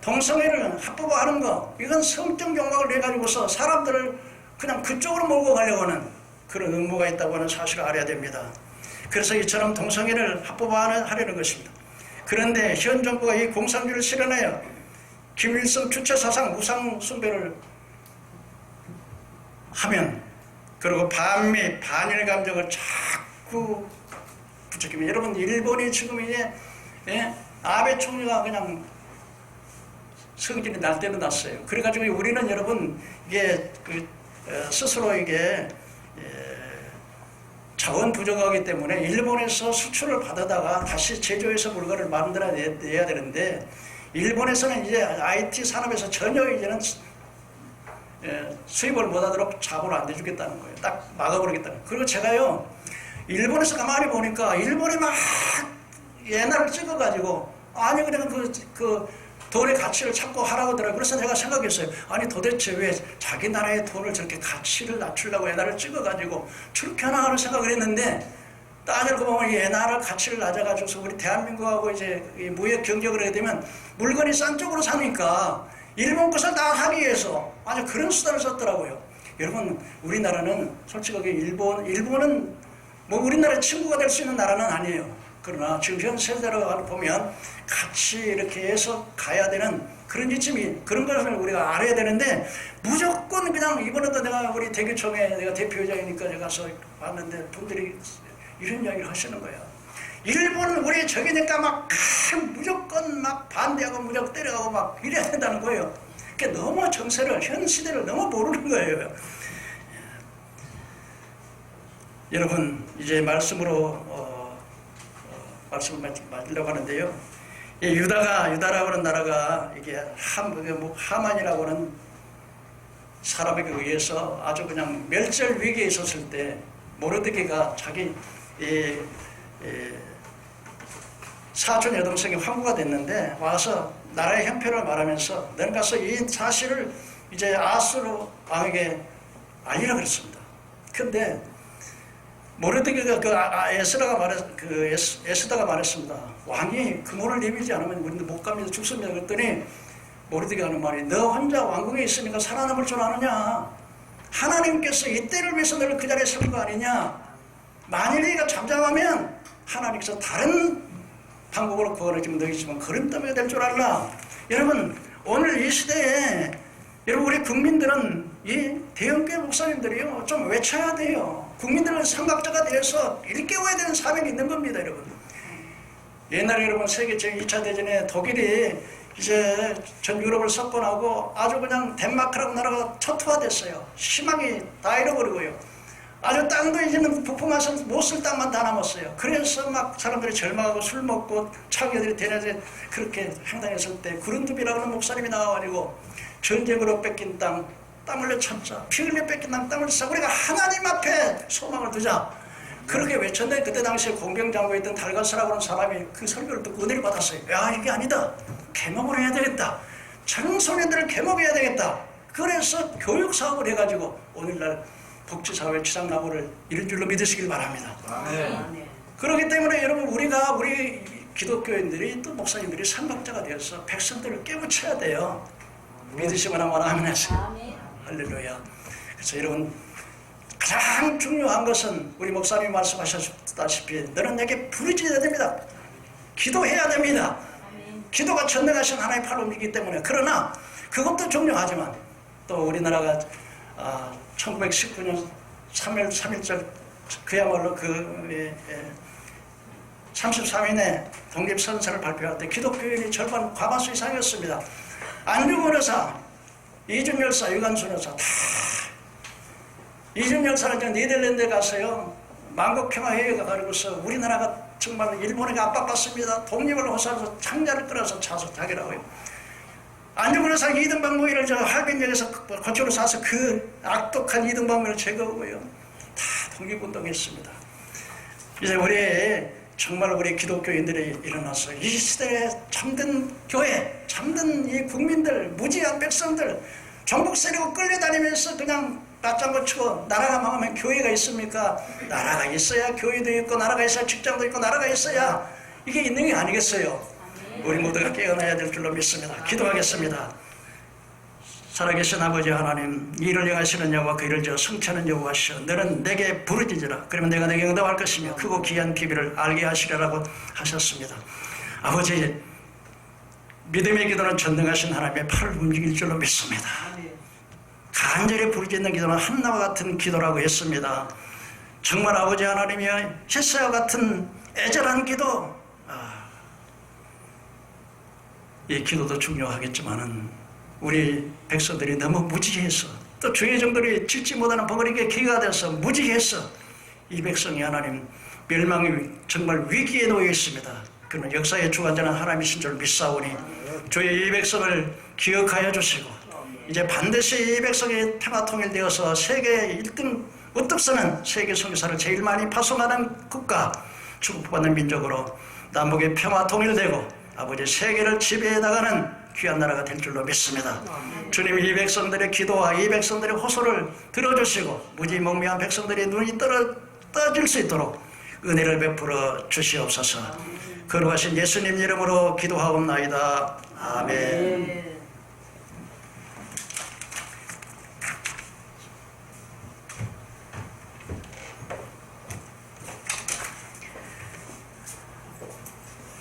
F: 동성애를 합법화하는 거, 이건 성적 욕망을 내가지고서 사람들을 그냥 그쪽으로 몰고 가려고 하는 그런 음모가 있다고 하는 사실을 알아야 됩니다. 그래서 이처럼 동성애를 합법화하려는 것입니다. 그런데 현 정부가 이 공산주의를 실현하여 김일성 주체 사상 무상 숭배를 하면, 그리고 반미, 반일 감정을 자꾸 부추기면, 여러분 일본이 지금 이제 아베 총리가 그냥 성질이 날 때도 났어요. 그래가지고 우리는 여러분 이게 스스로 이게 자원 부족하기 때문에 일본에서 수출을 받아다가 다시 제조해서 물건을 만들어내야 되는데, 일본에서는 이제 IT 산업에서 전혀 이제는 수입을 못하도록 자본을 안 내주겠다는 거예요. 딱 막아버리겠다는 거예요. 그리고 제가요, 일본에서 가만히 보니까 일본이 막 옛날을 찍어가지고 그냥 돈의 가치를 찾고 하라고 하더라고요. 그래서 제가 생각했어요. 아니 도대체 왜 자기 나라의 돈을 저렇게 가치를 낮추려고 옛날을 찍어가지고 저렇게 하나 하는 생각을 했는데 따지고 보면 옛날 가치를 낮아가지고서 우리 대한민국하고 이제 무역 경쟁을 하게 되면 물건이 싼 쪽으로 사니까 일본 것을 다 하기 위해서 아주 그런 수단을 썼더라고요. 여러분 우리나라는 솔직하게 일본은 뭐 우리나라의 친구가 될 수 있는 나라는 아니에요. 그러나 지금 현 세대로 보면 같이 이렇게 해서 가야 되는 그런 지침이 그런 것을 우리가 알아야 되는데 무조건 그냥 이번에도 내가 우리 대교총회 내가 대표회장이니까 제가 가서 봤는데 분들이 이런 이야기를 하시는 거예요. 일본은 우리 적이니까 막 무조건 막 반대하고 무조건 때려가고 막 이래야 된다는 거예요. 그게 너무 정세를 현 시대를 너무 모르는 거예요. 여러분 이제 말씀으로 말씀을 마치려고 하는데요. 이 유다라고 하는 나라가 이게 하만이라고 하는 사람에게 의해서 아주 그냥 멸절 위기에 있었을 때 모르드게가 자기 사촌 여동생이 황후가 됐는데 와서 나라의 형편을 말하면서 너는 가서 이 사실을 이제 아수르 왕에게 알리라 그랬습니다. 근데 모르드게가 에스더가 말했습니다. 왕이 금호를 내밀지 않으면 우리는 못 갑니다. 죽습니다. 그랬더니 모르드게가 하는 말이 너 혼자 왕궁에 있으니까 살아남을 줄 아느냐? 하나님께서 이 때를 위해서 너를 그 자리에 세운 거 아니냐? 만일 네가 잠잠하면 하나님께서 다른 방법으로 구원을 주면 너희 집은 거름더미가 될 줄 알라. 여러분 오늘 이 시대에 여러분 우리 국민들은 이 대형교회 목사님들이요 좀 외쳐야 돼요. 국민들은 삼각자가 되어서 일깨워야 되는 사명이 있는 겁니다. 여러분 옛날에 여러분 세계 제2차 대전에 독일이 이제 전 유럽을 석권하고 아주 그냥 덴마크라는 나라가 초토화됐어요. 희망이 다 잃어버리고요. 아주 땅도 이제는 부품화서 못 쓸 땅만 다 남았어요. 그래서 막 사람들이 절망하고 술 먹고 창녀들이 대낮에 그렇게 행당했을 때 구른투비라고 하는 목사님이 나와가지고 전쟁으로 뺏긴 땅 땀 흘려 참자 피 흘려 뺏긴 땅 땀 흘려 참 우리가 하나님 앞에 소망을 두자 그렇게 외쳤는데 그때 당시에 공병장고에 있던 달가스라고 하는 사람이 그 설교를 듣고 은혜를 받았어요. 야 이게 아니다. 개목을 해야 되겠다. 청소년들을 개목해야 되겠다. 그래서 교육사업을 해가지고 오늘날 복지사회 치장나무를 이런 줄로 믿으시길 바랍니다.
B: 네.
F: 그렇기 때문에 여러분 우리 기독교인들이 또 목사님들이 삼각자가 되어서 백성들을 깨우쳐야 돼요. 믿으시면 한번 아멘 하세요. 할렐루야. 그래서 여러분 가장 중요한 것은 우리 목사님이 말씀하셨다시피 너는 내게 부르짖어야 됩니다. 기도해야 됩니다. 기도가 전능하신 하나님의 팔로 움직이기 때문에 그러나 그것도 중요하지만 또 우리나라가 1919년 3월 3일절 그야말로 33인의 독립선서를 발표할 때 기독교인이 절반 과반수 이상이었습니다. 안중근 의사, 이준 열사, 유관순 여사 다 이준 열사는 네덜란드에 가서요 만국평화회의에 가가지고서 우리나라가 정말 일본에게 압박받습니다. 독립을 호소해서 창자를 끌어서 차서 자기라고요. 안중근 의사 이등박 무기를 할빈역에서 거초로 사서 그 악독한 이등박 무기를 제거하고요 다 독립운동했습니다. 이제 정말 우리 기독교인들이 일어나서 이 시대에 참된 교회, 참된 이 국민들, 무지한 백성들 전국 세력을 끌려다니면서 그냥 맞장구 치고 나라가 망하면 교회가 있습니까? 나라가 있어야 교회도 있고 나라가 있어야 직장도 있고 나라가 있어야 이게 있는 게 아니겠어요? 우리 모두가 깨어나야 될 줄로 믿습니다. 기도하겠습니다. 살아계신 아버지 하나님, 이를 행하시는 여호와 그 일을 성취하는 여호와시여 너는 내게 부르짖으라. 그러면 내가 내게 응답할 것이며 크고 귀한 비밀을 알게 하시리라고 하셨습니다. 아버지 믿음의 기도는 전능하신 하나님의 팔을 움직일 줄로 믿습니다. 간절히 부르짖는 기도는 한나와 같은 기도라고 했습니다. 정말 아버지 하나님이여 히스야와 같은 애절한 기도 이 기도도 중요하겠지만은 우리 백성들이 너무 무지해서 또 주의 종들이 짓지 못하는 버거리게 기가 돼서 무지해서 이 백성이 하나님 멸망이 정말 위기에 놓여 있습니다. 그러나 역사의 주관자는 하나님이신 줄 믿사오니 주의 이 백성을 기억하여 주시고 이제 반드시 이 백성이 평화통일되어서 세계 1등 우뚝 서는 세계 선교사를 제일 많이 파송하는 국가 축복받는 민족으로 남북의 평화통일되고 아버지 세계를 지배해 나가는 귀한 나라가 될 줄로 믿습니다. 주님 이 백성들의 기도와 이 백성들의 호소를 들어주시고 무지몽매한 백성들의 눈이 떠질 수 있도록 은혜를 베풀어 주시옵소서. 거룩하신 예수님 이름으로 기도하옵나이다. 아멘.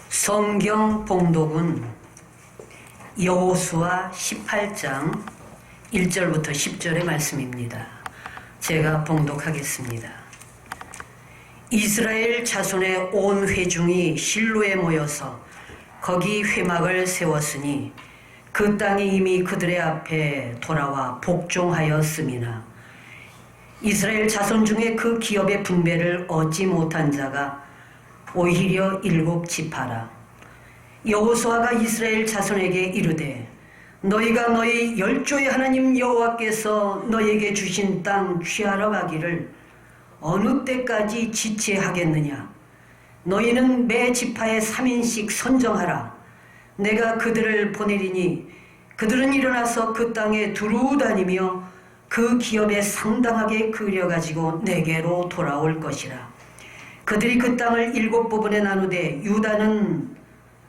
B: 성경 봉독은 여호수아 18장 1절부터 10절의 말씀입니다. 제가 봉독하겠습니다. 이스라엘 자손의 온 회중이 실로에 모여서 거기 회막을 세웠으니 그 땅이 이미 그들의 앞에 돌아와 복종하였음이나 이스라엘 자손 중에 그 기업의 분배를 얻지 못한 자가 오히려 7지파라. 여호수아가 이스라엘 자손에게 이르되 너희가 너희 열조의 하나님 여호와께서 너희에게 주신 땅 취하러 가기를 어느 때까지 지체하겠느냐. 너희는 매 지파에 3인씩 선정하라. 내가 그들을 보내리니 그들은 일어나서 그 땅에 두루 다니며 그 기업에 상당하게 그려가지고 내게로 돌아올 것이라. 그들이 그 땅을 7부분에 나누되 유다는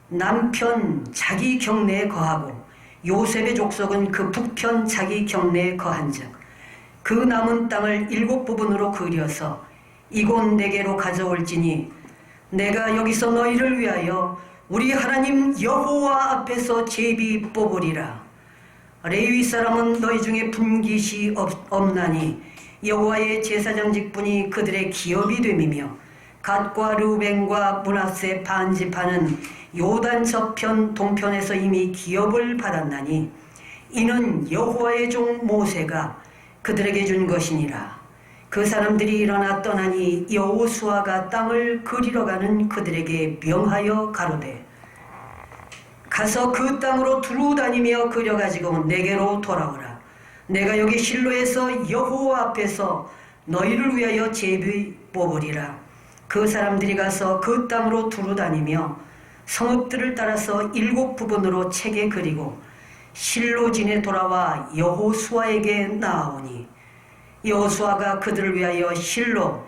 B: 남편 자기 경내에 거하고 요셉의 족속은 그 북편 자기 경내에 거한즉 그 남은 땅을 7부분으로 그려서 이곳 내게로 가져올지니 내가 여기서 너희를 위하여 우리 하나님 여호와 앞에서 제비 뽑으리라. 레위 사람은 너희 중에 분깃이 없나니 여호와의 제사장직분이 그들의 기업이 됨이며 갓과 르우벤과 므낫세 반지파는 요단 저편 동편에서 이미 기업을 받았나니 이는 여호와의 종 모세가 그들에게 준 것이니라. 그 사람들이 일어나 떠나니 여호수아가 땅을 그리러 가는 그들에게 명하여 가로되 가서 그 땅으로 두루 다니며 그려가지고 내게로 돌아오라. 내가 여기 실로에서 여호와 앞에서 너희를 위하여 제비 뽑으리라. 그 사람들이 가서 그 땅으로 두루 다니며 성읍들을 따라서 7부분으로 채게 그리고 실로진에 돌아와 여호수아에게 나아오니 여호수아가 그들을 위하여 실로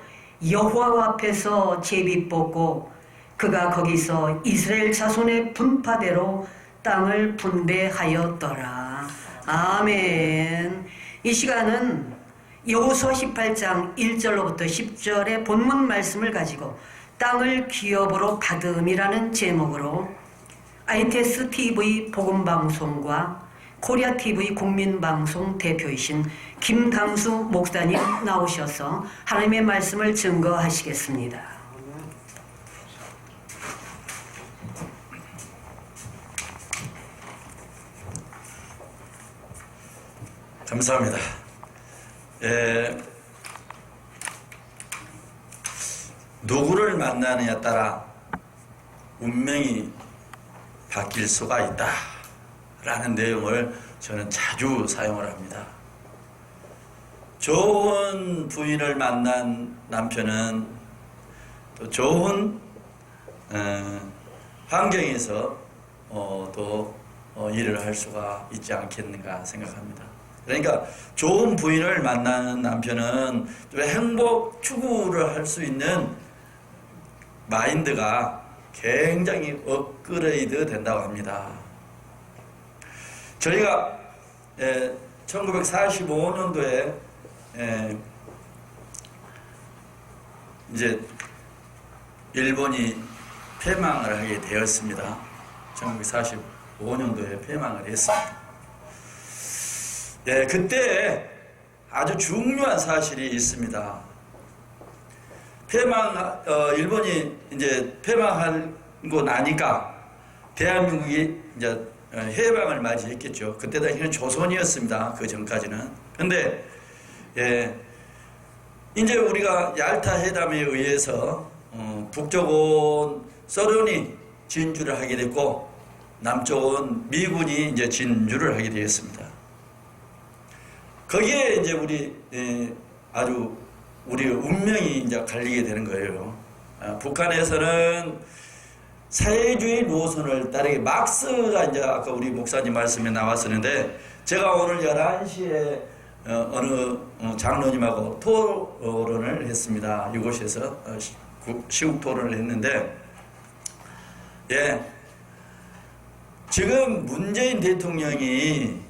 B: 여호와 앞에서 제비 뽑고 그가 거기서 이스라엘 자손의 분파대로 땅을 분배하였더라. 아멘. 이 시간은 여호수아 18장 1절로부터 10절의 본문 말씀을 가지고 땅을 기업으로 받음이라는 제목으로 ITS TV 복음방송과 코리아 TV 국민방송 대표이신 김강수 목사님 나오셔서 하나님의 말씀을 증거하시겠습니다.
G: 감사합니다. 누구를 만나느냐에 따라 운명이 바뀔 수가 있다 라는 내용을 저는 자주 사용을 합니다. 좋은 부인을 만난 남편은 또 좋은 환경에서 또 일을 할 수가 있지 않겠는가 생각합니다. 그러니까 좋은 부인을 만나는 남편은 행복 추구를 할 수 있는 마인드가 굉장히 업그레이드 된다고 합니다. 저희가 1945년도에 이제 일본이 패망을 하게 되었습니다. 1945년도에 패망을 했습니다. 그때 아주 중요한 사실이 있습니다. 일본이 이제 패망하고 나니까 대한민국이 이제 해방을 맞이했겠죠. 그때 당시에는 조선이었습니다. 그 전까지는. 근데 이제 우리가 얄타 회담에 의해서 북쪽은 소련이 진주를 하게 됐고 남쪽은 미군이 이제 진주를 하게 되었습니다. 거기에 이제 아주 우리 운명이 이제 갈리게 되는 거예요. 북한에서는 사회주의 노선을 따르게 막스가 이제 아까 우리 목사님 말씀에 나왔었는데 제가 오늘 11시에 어느 장로님하고 토론을 했습니다. 이곳에서 시국 토론을 했는데 지금 문재인 대통령이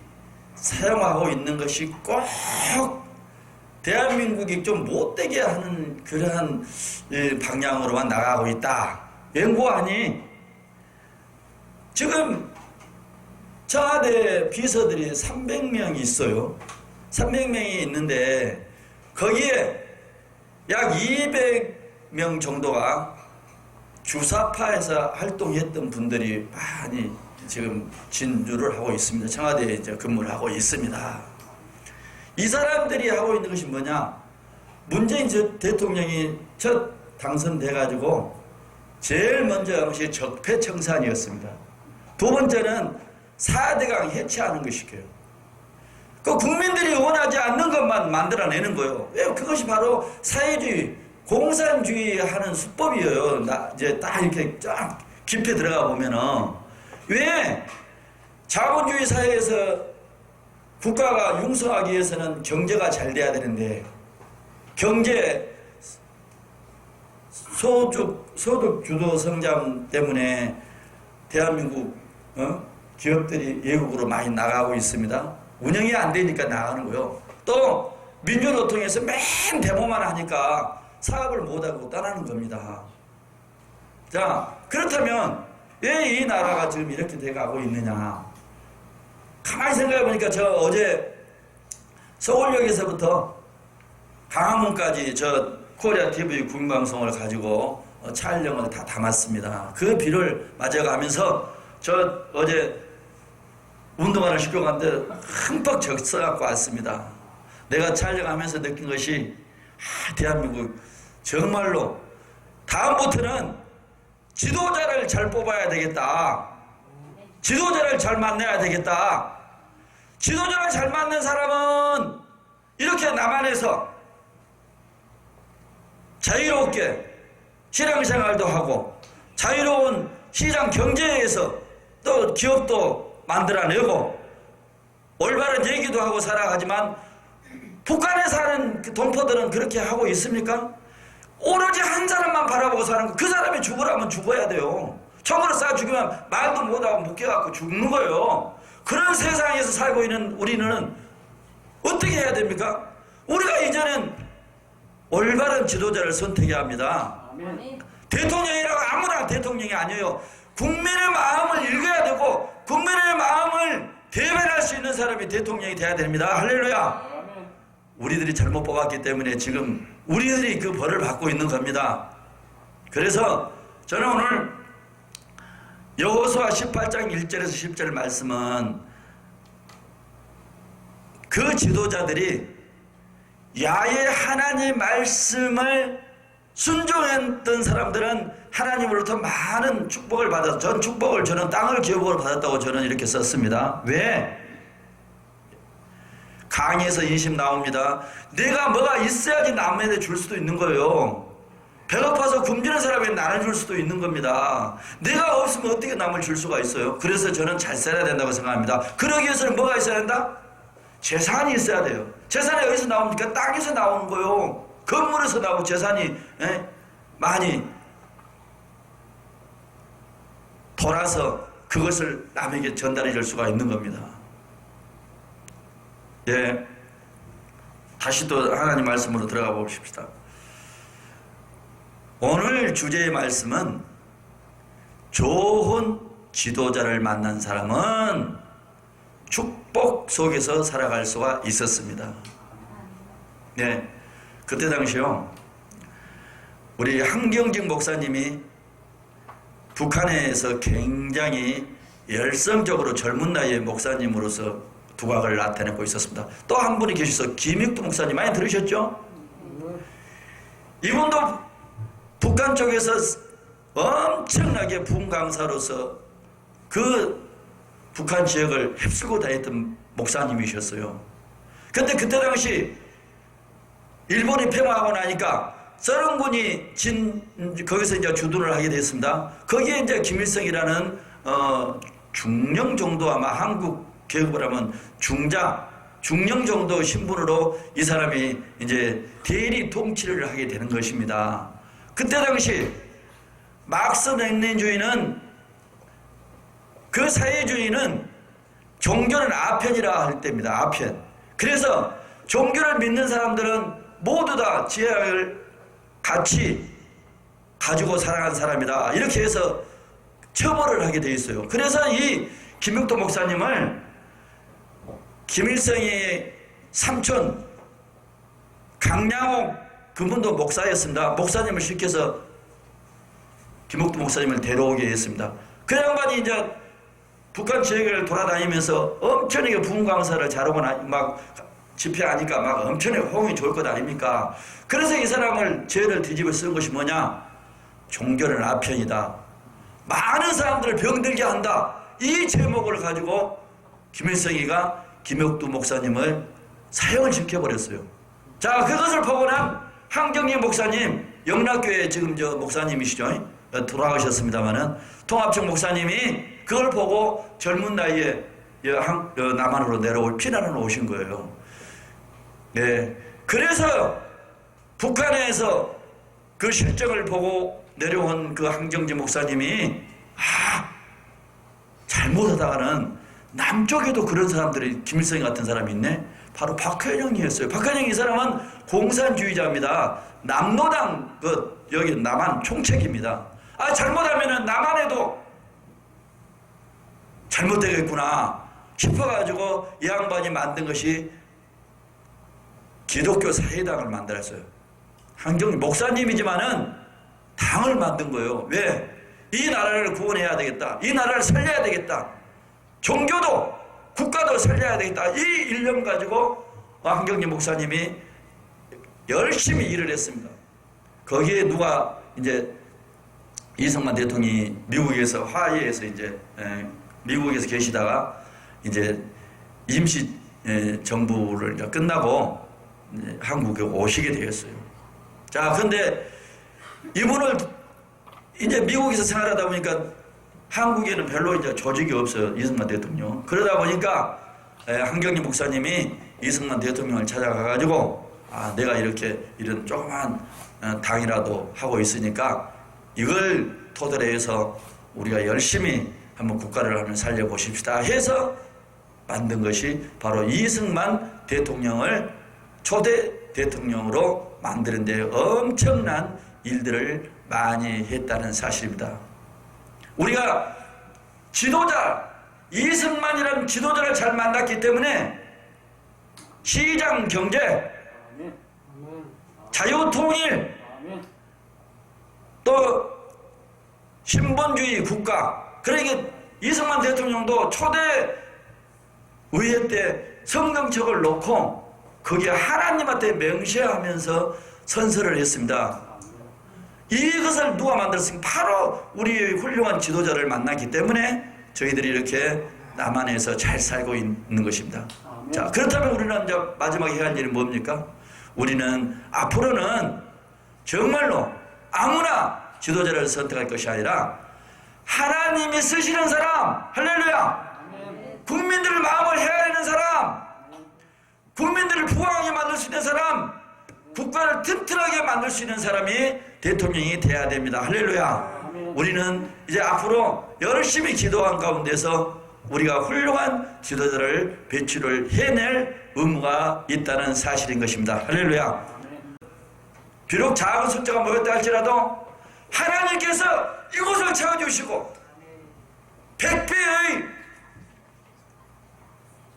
G: 사용하고 있는 것이 꼭 대한민국이 좀 못되게 하는 그러한 방향으로만 나가고 있다. 웬고하니 지금 청와대 비서들이 300명이 있어요. 300명이 있는데 거기에 약 200명 정도가 주사파에서 활동했던 분들이 많이 지금 진주를 하고 있습니다. 청와대에 이제 근무를 하고 있습니다. 이 사람들이 하고 있는 것이 뭐냐? 문재인 대통령이 첫 당선돼가지고 제일 먼저 한 것이 적폐청산이었습니다. 두 번째는 4대강 해체하는 것이고요. 그 국민들이 원하지 않는 것만 만들어내는 거예요. 왜? 그것이 바로 사회주의, 공산주의 하는 수법이에요. 이제 딱 이렇게 쫙 깊이 들어가 보면은. 왜? 자본주의 사회에서 국가가 융성하기 위해서는 경제가 잘 돼야 되는데, 경제, 소득 주도 성장 때문에 대한민국 기업들이 외국으로 많이 나가고 있습니다. 운영이 안 되니까 나가는 거예요. 또 민주노총에서 맨 데모만 하니까 사업을 못하고 떠나는 겁니다. 자, 그렇다면 왜 이 나라가 지금 이렇게 돼가고 있느냐? 가만히 생각해 보니까 저 어제 서울역에서부터 강화문까지 저 코리아 TV 국민방송을 가지고 촬영을 다 담았습니다. 그 비를 맞아가면서 저 어제 운동화를 신고 갔는데 흠뻑 적셔갖고 왔습니다. 내가 촬영하면서 느낀 것이 대한민국 정말로 다음부터는 지도자를 잘 뽑아야 되겠다. 지도자를 잘 만나야 되겠다. 지도자를 잘 만난 사람은 이렇게 남한에서 자유롭게 신앙생활도 하고 자유로운 시장 경제에서 또 기업도 만들어내고 올바른 얘기도 하고 살아가지만 북한에 사는 그 동포들은 그렇게 하고 있습니까? 오로지 한 사람만 바라보고 사는 거. 그 사람이 죽으라면 죽어야 돼요. 총으로 쏴 죽이면 말도 못하고 묶여갖고 죽는 거예요. 그런 세상에서 살고 있는 우리는 어떻게 해야 됩니까? 우리가 이제는 올바른 지도자를 선택해야 합니다. 대통령이라고 아무나 대통령이 아니에요. 국민의 마음을 읽어야 되고 국민의 마음을 대변할 수 있는 사람이 대통령이 돼야 됩니다. 할렐루야. 우리들이 잘못 뽑았기 때문에 지금 우리들이 그 벌을 받고 있는 겁니다. 그래서 저는 오늘 여호수아 18장 1절에서 10절 말씀은 그 지도자들이 야훼 하나님 말씀을 순종했던 사람들은 하나님으로부터 많은 축복을 받아서 전 축복을 저는 땅을 기업으로 받았다고 저는 이렇게 썼습니다. 왜? 강의에서 인심 나옵니다. 내가 뭐가 있어야지 남에게 줄 수도 있는 거예요. 배고파서 굶주린 사람에게 나를 줄 수도 있는 겁니다. 내가 없으면 어떻게 남을 줄 수가 있어요? 그래서 저는 잘 살아야 된다고 생각합니다. 그러기 위해서는 뭐가 있어야 된다? 재산이 있어야 돼요. 재산이 어디서 나옵니까? 땅에서 나오는 거예요. 건물에서 나오고 재산이 많이 돌아서 그것을 남에게 전달해 줄 수가 있는 겁니다. 다시 또 하나님 말씀으로 들어가 봅시다. 오늘 주제의 말씀은 좋은 지도자를 만난 사람은 축복 속에서 살아갈 수가 있었습니다. 그때 당시요, 우리 한경직 목사님이 북한에서 굉장히 열성적으로 젊은 나이에 목사님으로서 두각을 나타내고 있었습니다. 또 한 분이 계셔서 김익두 목사님 많이 들으셨죠? 이분도 북한 쪽에서 엄청나게 부흥강사로서 그 북한 지역을 휩쓸고 다녔던 목사님이셨어요. 근데 그때 당시 일본이 폐마하고 나니까 서른군이 거기서 이제 주둔을 하게 됐습니다. 거기에 이제 김일성이라는 중령 정도, 아마 한국 계급을 하면 중령 정도 신분으로 이 사람이 이제 대리 통치를 하게 되는 것입니다. 그때 당시 막스 랭린주의는, 그 사회주의는 종교는 아편이라 할 때입니다. 아편. 그래서 종교를 믿는 사람들은 모두 다 지혜를 같이 가지고 살아간 사람이다, 이렇게 해서 처벌을 하게 돼 있어요. 그래서 이 김육도 목사님을 김일성의 삼촌 강량옥, 그분도 목사였습니다. 목사님을 시켜서 김옥도 목사님을 데려오게 했습니다. 그 양반이 이제 북한 지역을 돌아다니면서 엄청나게 부흥강사를 잘하고 막 집회하니까 막 엄청나게 호응이 좋을 것 아닙니까? 그래서 이 사람을 죄를 뒤집어 쓴 것이 뭐냐? 종교는 아편이다, 많은 사람들을 병들게 한다, 이 제목을 가지고 김일성이가 김옥도 목사님을 사형을 시켜버렸어요. 자, 그것을 보고 난 한경림 목사님, 영락교회 지금 저 목사님이시죠? 돌아가셨습니다마는 통합청 목사님이 그걸 보고 젊은 나이에 남한으로 피난을 오신 거예요. 네, 그래서 북한에서 그 실정을 보고 내려온 그 한경지 목사님이 잘못하다가는 남쪽에도 그런 사람들이, 김일성이 같은 사람이 있네. 바로 박헌영이었어요. 박헌영, 이 사람은 공산주의자입니다. 남노당 여기 남한 총책입니다. 잘못하면은 남한에도 잘못되겠구나 싶어가지고 이 양반이 만든 것이 기독교 사회당을 만들었어요. 한경림 목사님이지만은 당을 만든 거예요. 왜? 이 나라를 구원해야 되겠다, 이 나라를 살려야 되겠다, 종교도 국가도 살려야 되겠다, 이 일념 가지고 한경림 목사님이 열심히 일을 했습니다. 거기에 누가 이제 이승만 대통령이 미국에서 화해해서 이제 미국에서 계시다가 이제 임시 정부를 이제 끝나고 이제 한국에 오시게 되었어요. 자, 근데 이분을 이제 미국에서 생활하다 보니까 한국에는 별로 이제 조직이 없어요, 이승만 대통령. 그러다 보니까 한경림 목사님이 이승만 대통령을 찾아가가지고 내가 이렇게 이런 조그만 당이라도 하고 있으니까 이걸 토대로 해서 우리가 열심히 한번 국가를 한번 살려보십시다 해서 만든 것이 바로 이승만 대통령을 초대 대통령으로 만드는 데 엄청난 일들을 많이 했다는 사실입니다. 우리가 지도자, 이승만이라는 지도자를 잘 만났기 때문에 시장 경제, 자유통일, 또 신본주의 국가. 그러니까 이승만 대통령도 초대 의회 때 성경책을 놓고 거기에 하나님한테 명시하면서 선서를 했습니다. 이것을 누가 만들었습니까? 바로 우리 훌륭한 지도자를 만났기 때문에 저희들이 이렇게 남한에서 잘 살고 있는 것입니다. 자, 그렇다면 우리는 이제 마지막에 해야 할 일은 뭡니까? 우리는 앞으로는 정말로 아무나 지도자를 선택할 것이 아니라 하나님이 쓰시는 사람, 할렐루야! 국민들의 마음을 헤아리는 사람, 국민들을 부강하게 만들 수 있는 사람, 국가를 튼튼하게 만들 수 있는 사람이 대통령이 돼야 됩니다. 할렐루야! 우리는 이제 앞으로 열심히 기도한 가운데서 우리가 훌륭한 지도자를 배출을 해낼 의무가 있다는 사실인 것입니다. 할렐루야! 비록 작은 숫자가 모였다 할지라도 하나님께서 이곳을 채워주시고 100배의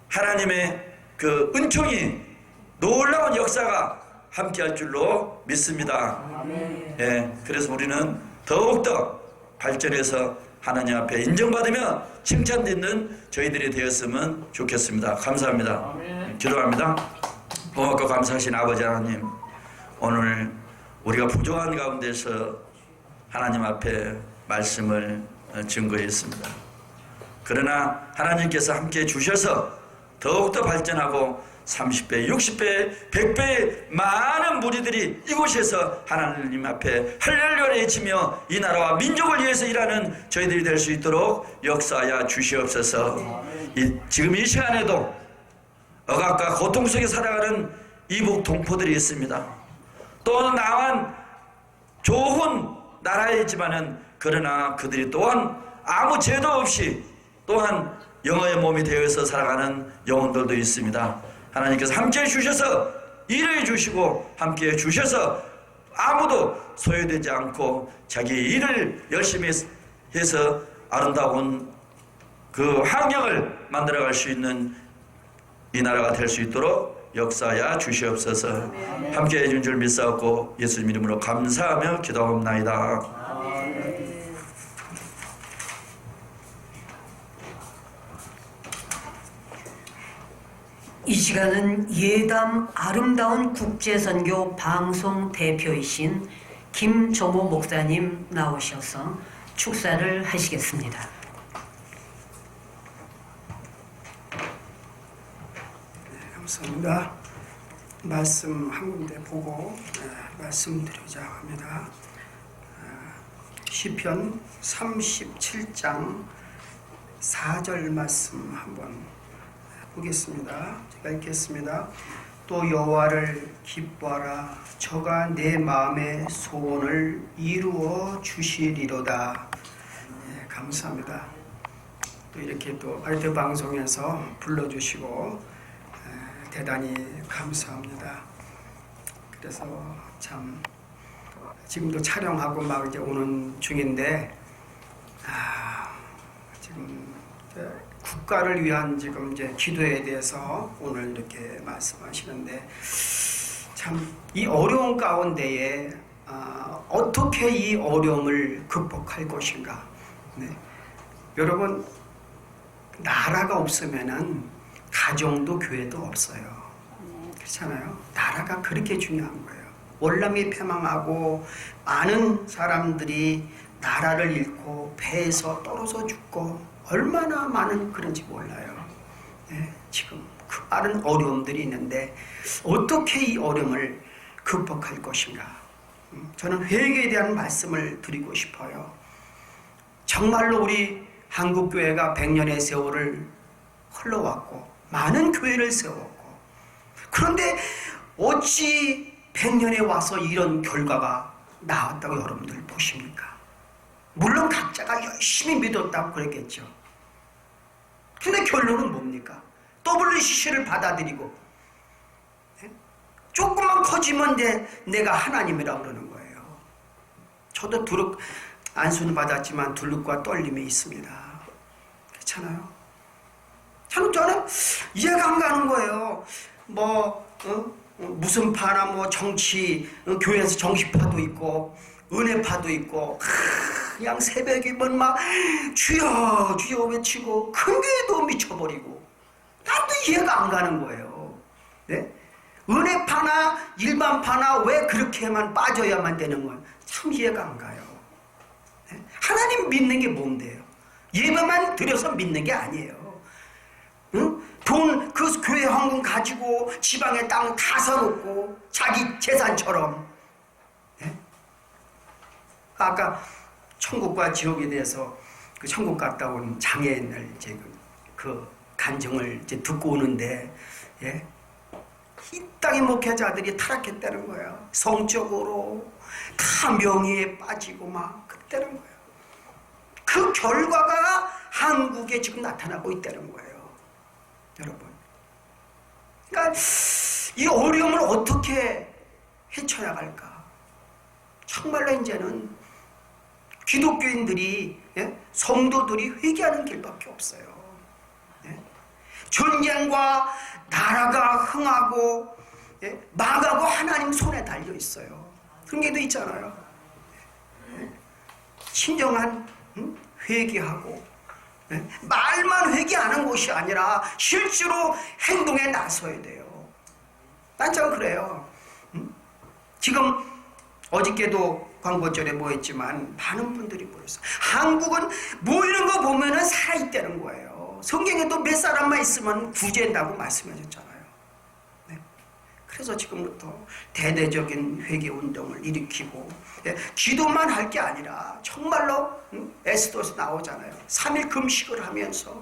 G: 하나님의 그 은총이, 놀라운 역사가 함께할 줄로 믿습니다. 예, 그래서 우리는 더욱더 발전해서 하나님 앞에 인정받으며 칭찬받는 저희들이 되었으면 좋겠습니다. 감사합니다. 기도합니다. 고맙고 감사하신 아버지 하나님, 오늘 우리가 부족한 가운데서 하나님 앞에 말씀을 증거했습니다. 그러나 하나님께서 함께 주셔서 더욱더 발전하고 30배, 60배, 100배의 많은 무리들이 이곳에서 하나님 앞에 할렐루야 외치며 이 나라와 민족을 위해서 일하는 저희들이 될 수 있도록 역사하여 주시옵소서. 지금 이 시간에도 억압과 고통 속에 살아가는 이북 동포들이 있습니다. 또 나만 좋은 나라이지만은 그러나 그들이 또한 아무 죄도 없이 또한 영어의 몸이 되어서 살아가는 영혼들도 있습니다. 하나님께서 함께해 주셔서 일해 주시고 함께해 주셔서 아무도 소외되지 않고 자기 일을 열심히 해서 아름다운 그 환경을 만들어갈 수 있는 이 나라가 될 수 있도록 역사하여 주시옵소서. 함께해 준 줄 믿사옵고 예수님 이름으로 감사하며 기도합나이다.
B: 이 시간은 예담 아름다운 국제선교 방송 대표이신 김조모 목사님 나오셔서 축사를 하시겠습니다.
H: 감사합니다. 말씀 한 군데 보고 말씀드리자 합니다. 시편 37장 4절 말씀 한번 보겠습니다. 제가 읽겠습니다. 또 여호와를 기뻐하라. 저가 내 마음의 소원을 이루어 주시리로다. 감사합니다. 또 이렇게 또 알트 방송에서 불러주시고 대단히 감사합니다. 그래서 참 지금도 촬영하고 막 이제 오는 중인데 지금 국가를 위한 지금 이제 기도에 대해서 오늘 이렇게 말씀하시는데 참 이 어려운 가운데에 어떻게 이 어려움을 극복할 것인가. 네. 여러분 나라가 없으면은 가정도 교회도 없어요. 그렇잖아요. 나라가 그렇게 중요한 거예요. 월남이 패망하고 많은 사람들이 나라를 잃고 배에서 떨어져 죽고 얼마나 많은 그런지 몰라요. 네, 지금 그 많은 어려움들이 있는데 어떻게 이 어려움을 극복할 것인가. 저는 회개에 대한 말씀을 드리고 싶어요. 정말로 우리 한국교회가 100년의 세월을 흘러왔고 많은 교회를 세웠고 그런데 어찌 100년에 와서 이런 결과가 나왔다고 여러분들 보십니까? 물론 각자가 열심히 믿었다고 그랬겠죠. 근데 결론은 뭡니까? WCC를 받아들이고 조금만 커지면 내가 하나님이라고 그러는 거예요. 저도 안수는 받았지만 두렵과 떨림이 있습니다. 그렇잖아요. 저는 이해가 안 가는 거예요. 무슨 파나 정치, 교회에서 정치파도 있고 은혜파도 있고 그냥 새벽이면 막 주여 주여 외치고 근교에도 미쳐버리고 나도 이해가 안 가는 거예요. 네? 은혜파나 일반파나 왜 그렇게만 빠져야만 되는 건 참 이해가 안 가요. 네? 하나님 믿는 게 뭔데요? 예배만 드려서 믿는 게 아니에요. 응? 돈, 그 교회 헌금 가지고 지방에 땅 다 사놓고 자기 재산처럼. 네? 아까 천국과 지옥에 대해서 그 천국 갔다 온 장애인을 이제 그 간증을 이제 듣고 오는데, 예? 이 땅의 목회자들이 타락했다는 거예요. 성적으로 다 명예에 빠지고 막 그랬다는 거예요. 그 결과가 한국에 지금 나타나고 있다는 거예요. 여러분. 그러니까 이 어려움을 어떻게 헤쳐나갈까? 정말로 이제는 기독교인들이, 예? 성도들이 회개하는 길밖에 없어요. 예? 전쟁과 나라가 흥하고, 예? 망하고 하나님 손에 달려 있어요. 그런 게도 있잖아요. 예? 진정한 회개하고, 예? 말만 회개하는 것이 아니라 실제로 행동에 나서야 돼요. 난 참 그래요. 지금 어저께도 광고절에 모였지만 많은 분들이 모였어요. 한국은 모이는 거 보면은 살아있다는 거예요. 거예요. 성경에도 몇 사람만 있으면 구제한다고 말씀하셨잖아요. 네. 그래서 지금부터 대대적인 회개 운동을 일으키고 기도만 할 게 아니라 정말로 에스더에서 나오잖아요. 3일 금식을 하면서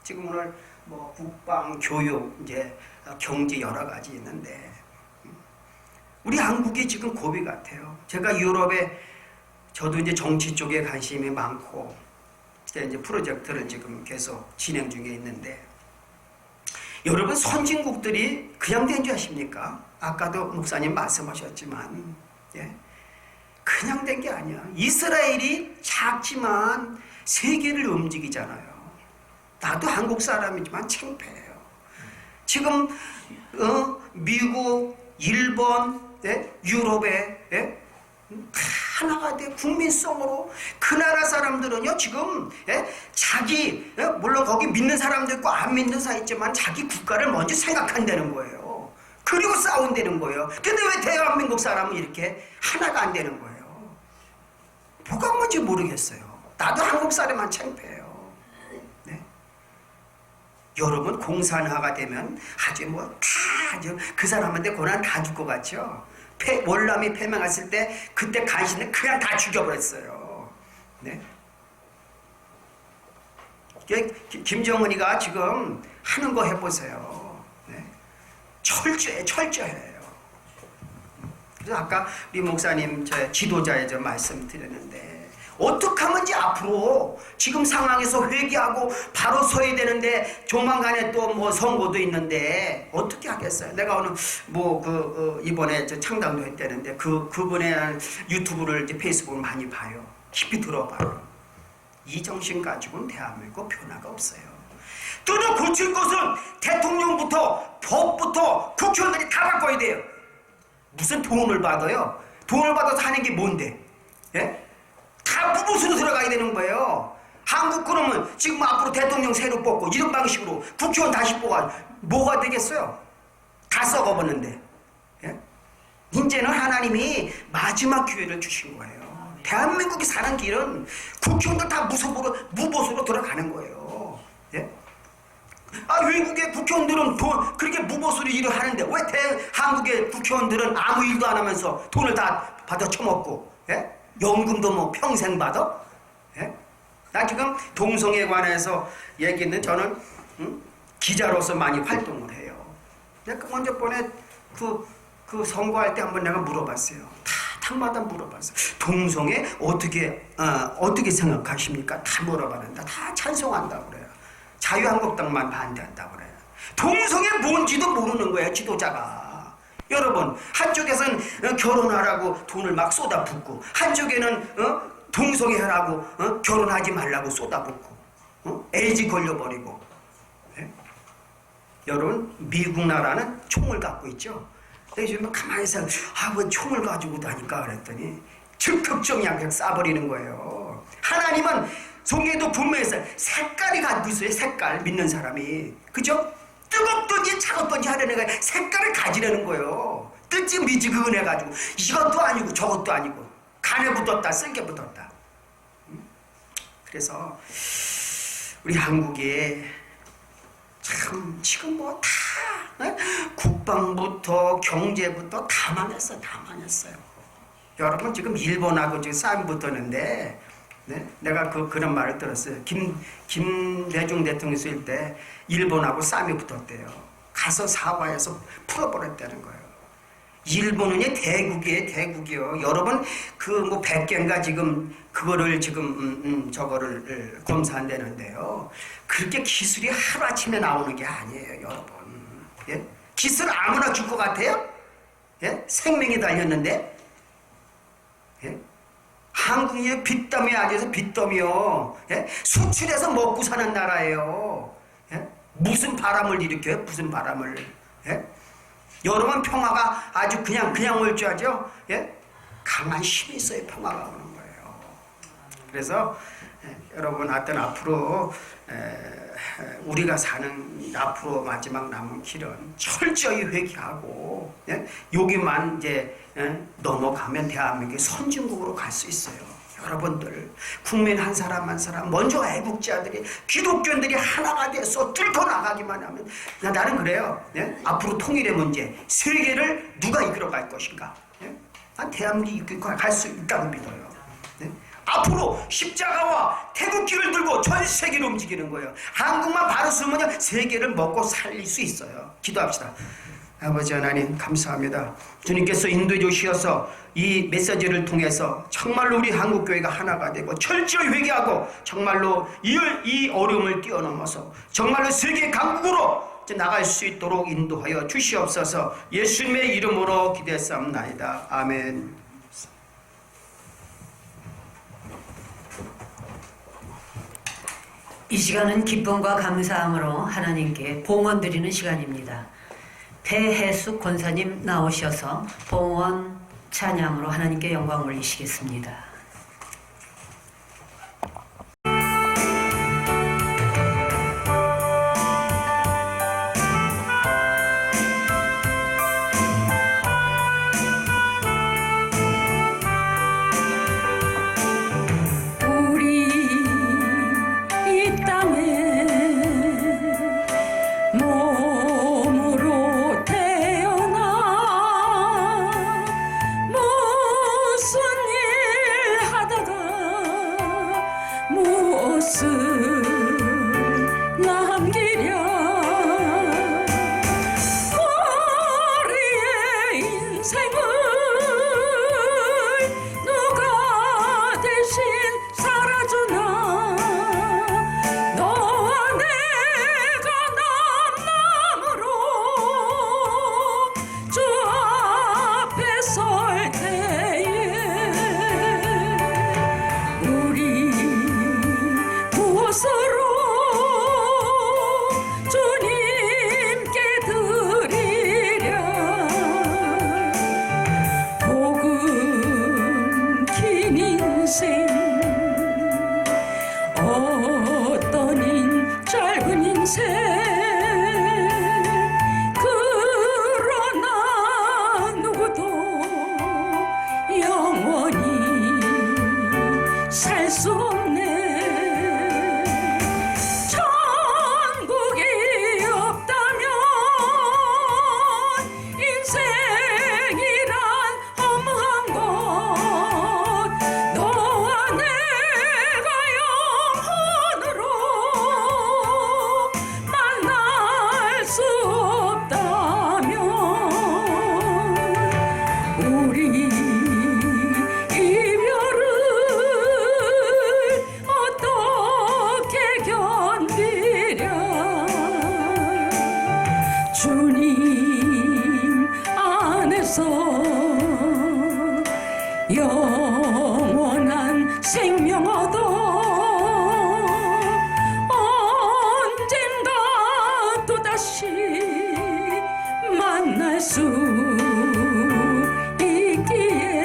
H: 지금 오늘 뭐 국방, 교육, 이제 경제 여러 가지 있는데 우리 한국이 지금 고비 같아요. 제가 유럽에 저도 이제 정치 쪽에 관심이 많고 이제 프로젝트를 지금 계속 진행 중에 있는데 여러분 선진국들이 그냥 된 줄 아십니까? 아까도 목사님 말씀하셨지만 그냥 된 게 아니야. 이스라엘이 작지만 세계를 움직이잖아요. 나도 한국 사람이지만 창피해요. 지금 미국, 일본, 유럽에 하나가 돼 국민성으로 그 나라 사람들은요 지금 자기 물론 거기 믿는 사람도 있고 안 믿는 사람 있지만 자기 국가를 먼저 생각한다는 거예요. 그리고 싸운다는 거예요. 근데 왜 대한민국 사람은 이렇게 하나가 안 되는 거예요? 뭐가 뭔지 모르겠어요. 나도 한국 사람만 창피해요. 여러분 공산화가 되면 아주 뭐 다 그 사람한테 고난 다 줄 것 같죠? 월남이 패망했을 때 그때 간신을 그냥 다 죽여버렸어요. 네? 김정은이가 지금 하는 거 해보세요. 네? 철저해요. 그래서 아까 우리 목사님 저 지도자에 좀 말씀드렸는데 어떻게 하면 이제 앞으로 지금 상황에서 회개하고 바로 서야 되는데 조만간에 또 뭐 선거도 있는데 어떻게 하겠어요? 내가 오늘 이번에 저 창당도 했다는데 그분의 유튜브를 이제 페이스북을 많이 봐요. 깊이 들어봐요. 이 정신 가지고는 대한민국 변화가 없어요. 뜯어 고칠 것은 대통령부터 법부터 국회의원들이 다 바꿔야 돼요. 무슨 돈을 받아요? 돈을 받아서 하는 게 뭔데? 다 무엇으로 들어가야 되는 거예요. 한국 그러면 지금 앞으로 대통령 새로 뽑고 이런 방식으로 국회의원 다시 뽑아 뭐가 되겠어요? 다 썩어버렸는데. 이제는 하나님이 마지막 기회를 주신 거예요. 대한민국이 사는 길은 국회의원들 다 무보수로 돌아가는 거예요. 외국의 국회의원들은 그렇게 무보수로 일을 하는데 왜 한국의 국회의원들은 아무 일도 안 하면서 돈을 다 받아 처먹고 연금도 뭐 평생 받아? 나 지금 동성애에 관해서 얘기했는데 저는 기자로서 많이 활동을 해요. 내가 먼저 번에 그 선거할 때 한번 내가 물어봤어요. 당마다 물어봤어요. 동성애 어떻게 생각하십니까? 다 물어봤는데 다 찬성한다고 그래요. 자유한국당만 반대한다고 그래요. 동성애 뭔지도 모르는 거예요, 지도자가. 여러분, 한쪽에서는 결혼하라고 돈을 막 쏟아붓고 한쪽에는 동성애 하라고 결혼하지 말라고 쏟아붓고 에이즈 걸려버리고. 여러분, 미국 나라는 총을 갖고 있죠. 요즘에 가만히 있어 왜 총을 가지고 다니까 그랬더니 즉각적이야 그냥 쏴버리는 거예요. 하나님은 성경에도 분명히 있어요. 색깔이 갖고 있어요. 색깔 믿는 사람이. 그죠? 뜨겁든지 차갑든지 하려는 거예요. 색깔을 가지려는 거예요. 뜻지 미지근해가지고 이것도 아니고 저것도 아니고 간에 붙었다 쓸게 붙었다. 그래서 우리 한국에 참 지금 뭐 다 국방부터 경제부터 다 망했어요. 여러분 지금 일본하고 지금 싸움 붙었는데 내가 그런 말을 들었어요. 김대중 대통령 있을 때 일본하고 싸움이 붙었대요. 가서 사과해서 풀어버렸다는 거예요. 일본은 대국이요. 여러분 뭐 100개인가 지금 그거를 지금 저거를 검사한다는데요. 그렇게 기술이 하루아침에 나오는 게 아니에요, 여러분. 기술 아무나 줄 것 같아요? 생명이 달렸는데. 한국이 빚더미 아니어서 빚더미요. 수출해서 먹고 사는 나라예요. 무슨 바람을 일으켜요? 무슨 바람을? 여러분 평화가 아주 그냥 올 줄 아죠? 강한 힘이 있어야 평화가 오는 거예요. 그래서 여러분 하여튼 앞으로 우리가 사는 앞으로 마지막 남은 길은 철저히 회개하고 여기만 이제 넘어가면 대한민국이 선진국으로 갈 수 있어요. 여러분들 국민 한 사람 한 사람 먼저 애국자들이 기독교인들이 하나가 돼서 뚫고 나가기만 하면 나는 그래요. 예? 앞으로 통일의 문제 세계를 누가 이끌어갈 것인가? 예? 난 대한민국이 이끌어갈 수 있다고 믿어요. 예? 앞으로 십자가와 태극기를 들고 전 세계를 움직이는 거예요. 한국만 바로 서면 세계를 먹고 살릴 수 있어요. 기도합시다. 아버지 하나님 감사합니다. 주님께서 인도해 주셔서 이 메시지를 통해서 정말로 우리 한국교회가 하나가 되고 철저히 회개하고 정말로 이 어려움을 뛰어넘어서 정말로 세계 강국으로 나갈 수 있도록 인도하여 주시옵소서. 예수님의 이름으로 기도했사옵나이다. 아멘.
B: 이 시간은 기쁨과 감사함으로 하나님께 봉헌 드리는 시간입니다. 배혜숙 권사님 나오셔서 봉헌 찬양으로 하나님께 영광 올리시겠습니다.
A: 영원한 생명 얻어 언젠가 또다시 만날 수 있기에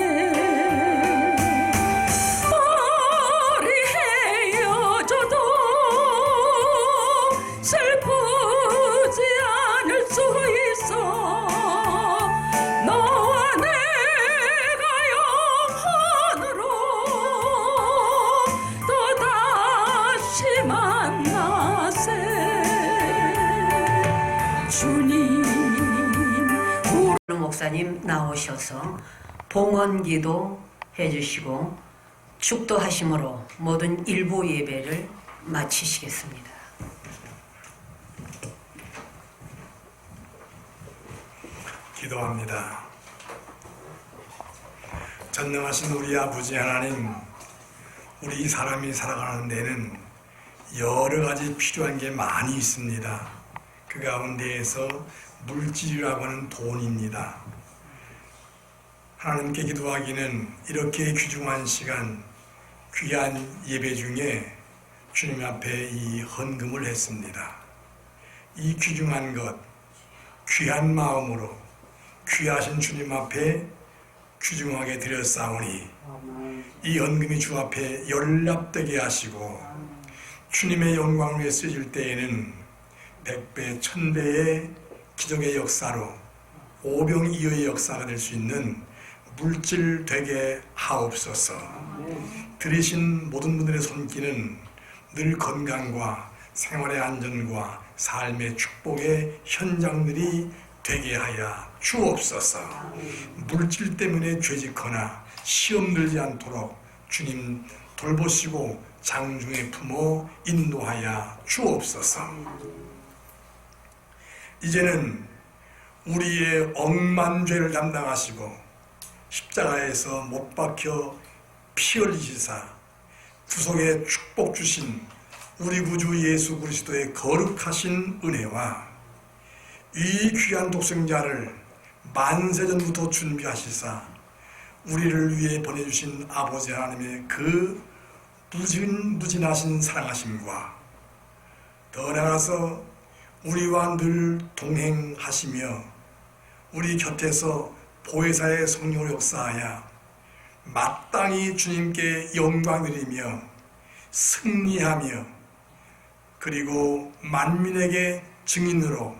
A: 우리 헤어져도 슬프지 않을 수 있어. 너와 내가 영원으로 또다시 만나세. 주님
B: 목사님 나오셔서 봉헌기도 해주시고 축도하심으로 모든 일부 예배를 마치시겠습니다.
E: 기도합니다. 전능하신 우리 아버지 하나님, 우리 사람이 살아가는 데는 여러 가지 필요한 게 많이 있습니다. 그 가운데에서 물질이라고 하는 돈입니다. 하나님께 기도하기는 이렇게 귀중한 시간, 귀한 예배 중에 주님 앞에 이 헌금을 했습니다. 이 귀중한 것, 귀한 마음으로 귀하신 주님 앞에 귀중하게 드렸사오니 이 헌금이 주 앞에 연락되게 하시고 주님의 영광을 위해 쓰여질 때에는 100배, 1000배의 기적의 역사로 오병이어의 역사가 될 수 있는 물질 되게 하옵소서. 들으신 모든 분들의 손길은 늘 건강과 생활의 안전과 삶의 축복의 현장들이 되게 하여 주옵소서. 물질 때문에 죄짓거나 시험 들지 않도록 주님 돌보시고 장중에 품어 인도하여 주옵소서. 이제는 우리의 억만 죄를 담당하시고 십자가에서 못 박혀 피 흘리시사 구속의 축복 주신 우리 구주 예수 그리스도의 거룩하신 은혜와 이 귀한 독생자를 만세전부터 준비하시사 우리를 위해 보내주신 아버지 하나님의 그 무진하신 사랑하심과 더 나아가서 우리와 늘 동행하시며 우리 곁에서 보혜사의 성령으로 역사하여 마땅히 주님께 영광 드리며 승리하며 그리고 만민에게 증인으로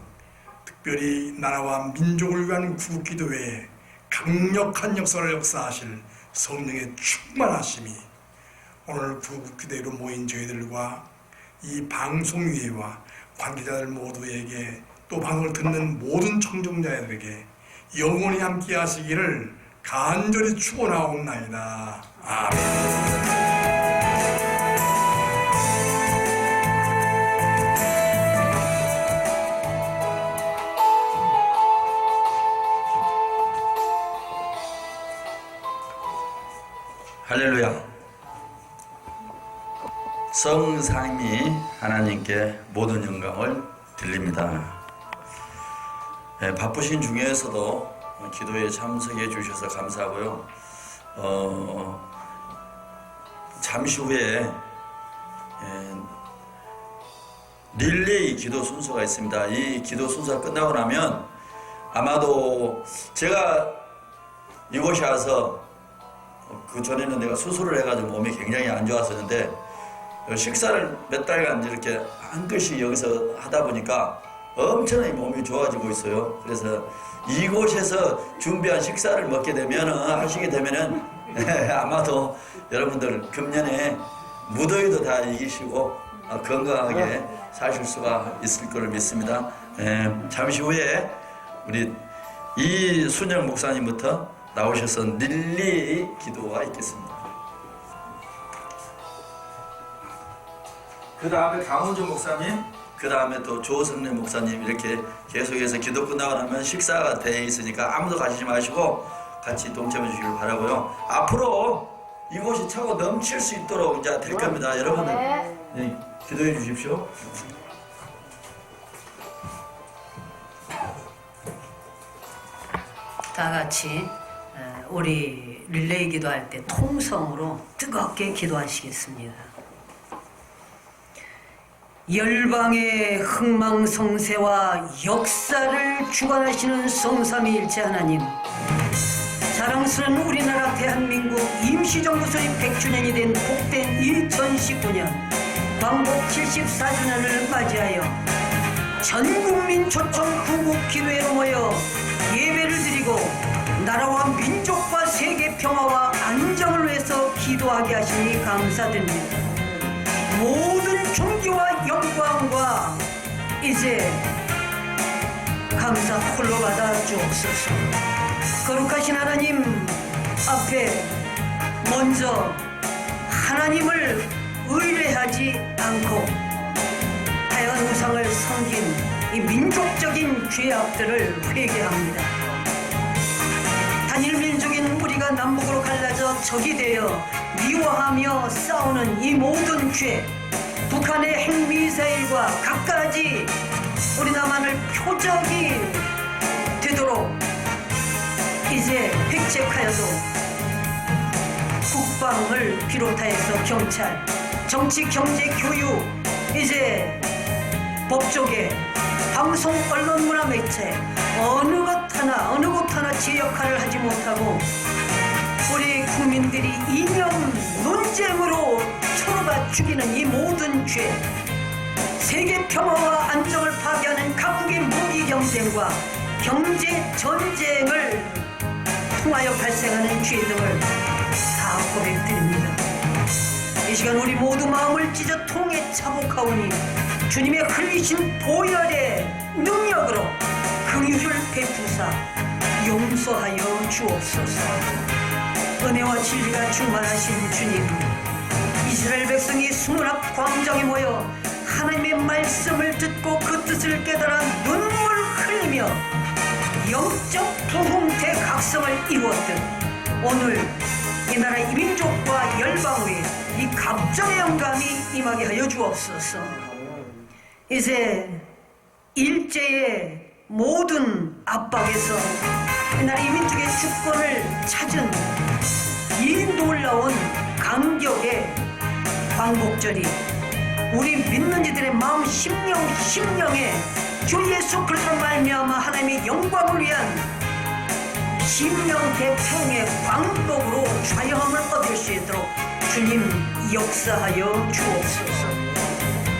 E: 특별히 나라와 민족을 위한 구국기도회에 강력한 역사를 역사하실 성령의 충만하심이 오늘 구국기도회로 모인 저희들과 이 방송위회와 관계자들 모두에게 또 방송을 듣는 모든 청중자들에게 영원히 함께 하시기를 간절히 축원하옵나이다. 아멘.
G: 할렐루야. 성삼위 하나님께 모든 영광을 드립니다. 바쁘신 중에서도 기도에 참석해 주셔서 감사하고요. 잠시 후에 릴레이 기도 순서가 있습니다. 이 기도 순서가 끝나고 나면 아마도 제가 이곳에 와서 그 전에는 내가 수술을 해가지고 몸이 굉장히 안 좋았었는데 식사를 몇 달간 이렇게 한 그릇씩 여기서 하다 보니까 엄청나게 몸이 좋아지고 있어요. 그래서 이곳에서 준비한 식사를 먹게 되면은 하시게 되면은 아마도 여러분들 금년에 무더위도 다 이기시고 건강하게 사실 수가 있을 거를 믿습니다. 잠시 후에 우리 이순영 목사님부터 나오셔서 릴리 기도가 있겠습니다. 그 다음에 강훈주 목사님, 그 다음에 또 조성래 목사님 이렇게 계속해서 기도 끝나고 나면 식사가 돼 있으니까 아무도 가시지 마시고 같이 동참해 주시길 바라고요. 앞으로 이곳이 차고 넘칠 수 있도록 이제 될 겁니다. 여러분들 네, 기도해 주십시오.
B: 다 같이 우리 릴레이 기도할 때 통성으로 뜨겁게 기도하시겠습니다. 열방의 흥망성쇠와 역사를 주관하시는 성삼위일체 하나님, 자랑스러운 우리나라 대한민국 임시정부 소립 100주년이 된 복된 2019년 광복 74주년을 맞이하여 전국민 초청 구국기도회로 모여 예배를 드리고 나라와 민족과 세계 평화와 안정을 위해서 기도하게 하시니 감사드립니다. 모든 존귀와 영광과 이제 감사 홀로 받아 주옵소서. 거룩하신 하나님 앞에 먼저 하나님을 의뢰하지 않고 하얀 우상을 섬긴 이 민족적인 죄악들을 회개합니다. 단일 민족인 우리가 남북으로 갈라져 적이 되어 미워하며 싸우는 이 모든 죄, 북한의 핵미사일과 갖가지 우리 남한을 표적이 되도록 이제 획책하여도 국방을 비롯하여서 경찰, 정치, 경제, 교육, 이제 법조계, 방송, 언론, 문화, 매체 어느 곳 하나 제 역할을 하지 못하고 우리 국민들이 이념 논쟁으로 서로가 죽이는 이 모든 죄, 세계 평화와 안정을 파괴하는 각국의 무기 경쟁과 경제 전쟁을 통하여 발생하는 죄 등을 다 고백드립니다. 이 시간 우리 모두 마음을 찢어 통해 차복하오니 주님의 흘리신 보혈의 능력으로 긍휼을 베푸사 용서하여 주옵소서. 은혜와 진리가 충만하신 주님, 이스라엘 백성이 수문 앞 광장에 모여 하나님의 말씀을 듣고 그 뜻을 깨달아 눈물 흘리며 영적 부흥 대각성을 이루었듯 오늘 이 나라 이민족과 열방 위에 이 갑절의 영감이 임하게 하여 주옵소서. 이제 일제의 모든 압박에서 이 나라 이민족의 주권을 찾은 이 놀라운 감격의 광복절이 우리 믿는 이들의 마음 심령에 주 예수 그리스도로 말미암아 하나님의 영광을 위한 심령 대평의 광복으로 자유함을 얻을 수 있도록 주님 역사하여 주옵소서.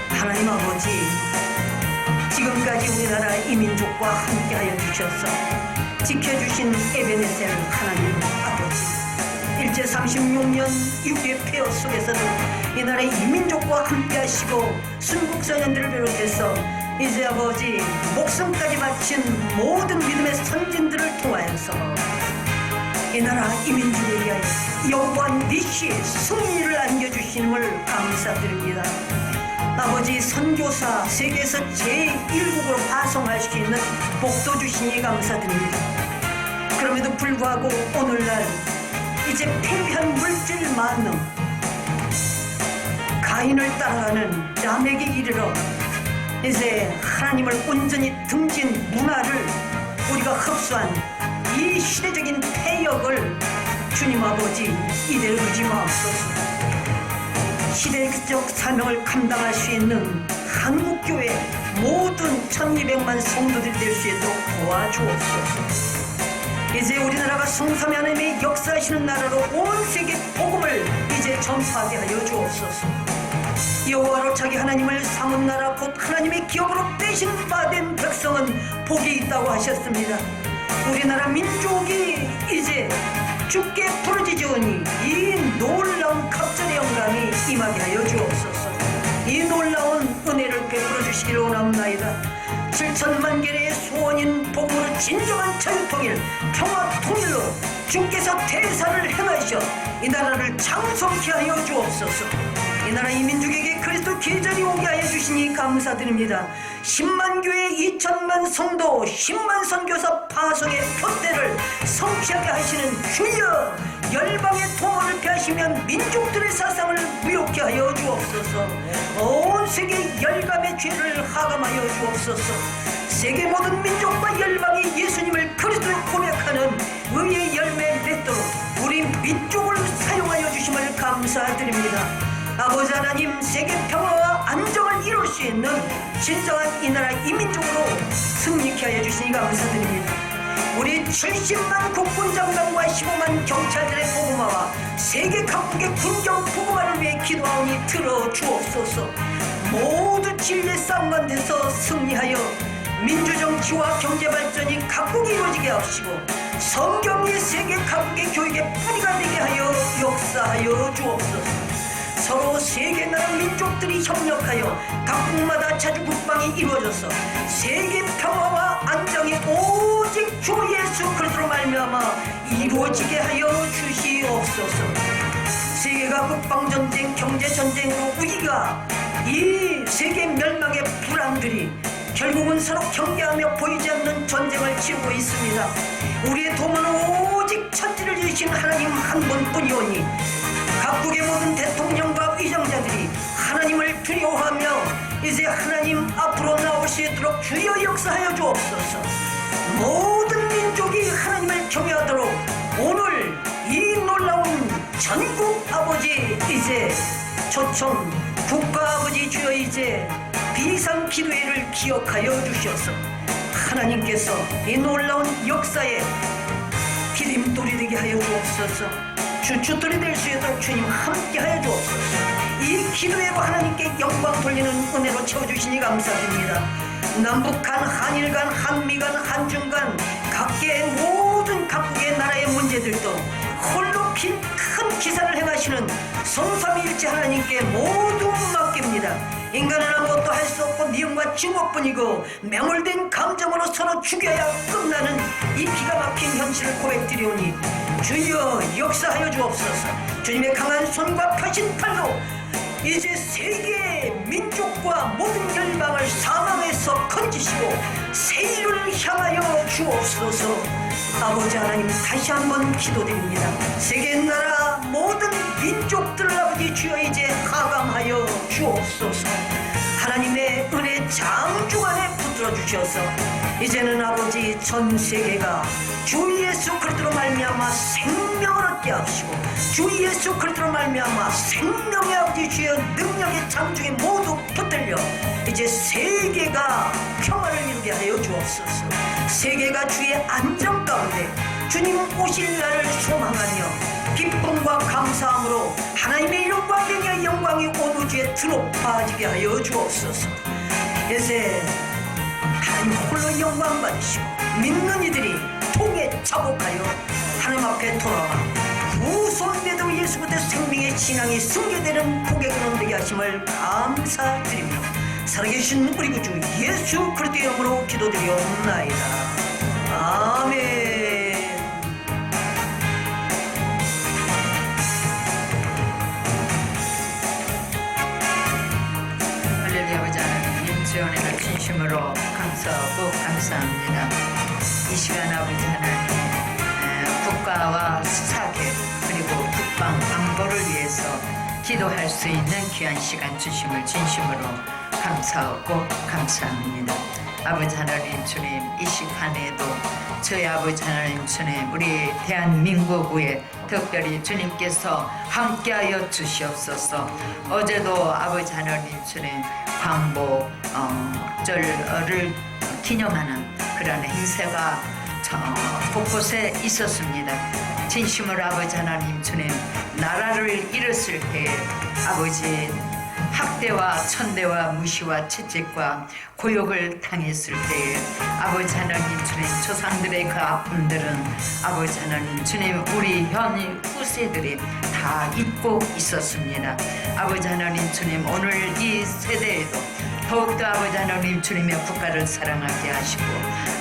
B: 하나님 아버지, 지금까지 우리나라 이민족과 함께하여 주셔서 지켜주신 에베네셀 하나님 아버지, 일제 36년 6.25 폐허 속에서도 이 나라의 이민족과 함께하시고 순국선연들을 비롯해서 이제 아버지 목숨까지 바친 모든 믿음의 선진들을 통하여서 이 나라 이민족에 의하여 영원 니시의 승리를 안겨주심을 감사드립니다. 아버지 선교사 세계에서 제1국으로 파송할 수 있는 복도 주시니 감사드립니다. 그럼에도 불구하고 오늘날 이제 폐비한 물질 만능 가인을 따라가는 람에게 이르러 이제 하나님을 온전히 등진 문화를 우리가 흡수한 이 시대적인 폐역을 주님 아버지 이대로 두지 마옵소서. 시대적 사명을 감당할 수 있는 한국교회 모든 1200만 성도들이 될 수 있도록 도와주옵소서. 이제 우리나라가 성삼위 하나님의 역사하시는 나라로 온 세계 복음을 이제 전파하게 하여 주옵소서. 여호와로 자기 하나님을 삼은 나라 곧 하나님의 기업으로 빼신 바 된 백성은 복이 있다고 하셨습니다. 우리나라 민족이 이제 주께 부르짖으오니 이 놀라운 갑절의 영광이 임하게 하여 주옵소서. 이 놀라운 은혜를 베풀어 주시기를 원합나이다. 7천만 개의 소원인 복음으로 진정한 자유통일, 평화통일로 주께서 대사를 행하셔 이 나라를 장성케 하여 주옵소서. 이 나라 이민족에게 그리스도 계절이 오게 하여 주시니 감사드립니다. 10만 교회 2천만 성도 10만 선교사 파송의 표대를 성취하게 하시는 주여, 열방의 통원을 폐하시면 민족들의 사상을 무욕케 하여 주옵소서. 온 세계 열감의 죄를 하감하여 주옵소서. 세계 모든 민족과 열방이 예수님을 그리스도로 고백하는 의의 열매 맺도록 우리 민족을 사용하여 주심을 감사드립니다. 아버지 하나님, 세계 평화와 안정을 이룰 수 있는 진정한 이 나라 이민족으로 승리케 하여 주시니 감사드립니다. 우리 70만 국군 장관과 15만 경찰들의 복음화와 세계 각국의 군경 복음화를 위해 기도하오니 들어주옵소서. 모두 진리의 쌍관돼서 승리하여 민주정치와 경제발전이 각국이 이루어지게 하시고 성경이 세계 각국의 교육의 뿌리가 되게 하여 역사하여 주옵소서. 서로 세계 나라 민족들이 협력하여 각국마다 자주 국방이 이루어져서 세계 평화와 안정이 오직 주 예수 그리스도로 말미암아 이루어지게 하여 주시옵소서. 세계가 국방전쟁, 경제전쟁으로 위기가 이 세계 멸망의 불안들이 결국은 서로 경계하며 보이지 않는 전쟁을 치르고 있습니다. 우리의 도움은 오직 천지를 지으신 하나님 한 분뿐이오니 각국의 모든 대통령과 위정자들이 하나님을 두려워하며 이제 하나님 앞으로 나올 수 있도록 주여 역사하여 주옵소서. 모든 민족이 하나님을 경외하도록 오늘 이 놀라운 전국 아버지 이제 초청 국가 아버지 주여 이제 비상 기도회를 기억하여 주셔서 하나님께서 이 놀라운 역사에 디딤돌이 되게 하여 주옵소서. 주춧돌이 될 수 있도록 주님 함께 하여 주옵소서. 이 기도회와 하나님께 영광 돌리는 은혜로 채워주시니 감사드립니다. 남북 간, 한일 간, 한미 간, 한중 간 각계의 모든 각국의 나라의 문제들도 홀로 막힌 큰 기사를 행하시는 성삼위일체 하나님께 모두 맡깁니다. 인간은 아무것도 할 수 없고 미움과 증오뿐이고 매몰된 감정으로 서로 죽여야 끝나는 이 기가 막힌 현실을 고백드리오니 주여 역사하여 주옵소서. 주님의 강한 손과 펴신 팔로 이제 세계 민족과 모든 열방을 사망에서 건지시고 새 일을 향하여 주옵소서. 아버지 하나님 다시 한번 기도드립니다. 세계 나라 모든 민족들 아버지 주여 이제 하강하여 주옵소서. 하나님의 은혜 장중 안에 붙들어 주셔서 이제는 아버지 전 세계가 주 예수 그리스도로 말미암아 생명을 얻게 하시고 주 예수 그리스도로 말미암아 생명의 아버지 주여 능력의 장중에 모두 붙들려 이제 세계가 평화를 이루게 하여 주옵소서. 세계가 주의 안정 가운데 주님 오실 날을 소망하며 기쁨과 감사함으로 하나님의 이름과 명예의 영광이 온 우주에 드높아지게 하여 주옵소서. 이제 하나님 홀로 영광 받으시고 믿는 이들이 통에 자복하여 하나님 앞에 돌아와 후손대도 예수 그리스도 생명의 신앙이 승계되는 복의 근원 되게 하심을 감사드리며 살아계신 우리 구주 예수 그리스도의 이름으로 기도드리옵나이다. 아멘.
I: 할렐루야. 아버지 하나님 주연을 진심으로 감사하고 감사합니다. 이 시간 아버지 하나님 국가와 사계 그리고 국방 안보를 위해서 기도할 수 있는 귀한 시간 주심을 진심으로 감사하고 감사합니다. 아버지 하나님 주님 이 시간에도 저희 아버지 하나님 주님 우리 대한민국 위에 특별히 주님께서 함께하여 주시옵소서. 어제도 아버지 하나님 주님 광복절을 기념하는 그런 행사가 곳곳에 있었습니다. 진심으로 아버지 하나님 주님 나라를 잃었을 때에 아버지 학대와 천대와 무시와 채찍과 고욕을 당했을 때에 아버지 하나님 주님 조상들의 그 아픔들은 아버지 하나님 주님 우리 현 후세들이 다 잊고 있었습니다. 아버지 하나님 주님 오늘 이 세대에도 더욱더 아버지 하나님 주님의 국가를 사랑하게 하시고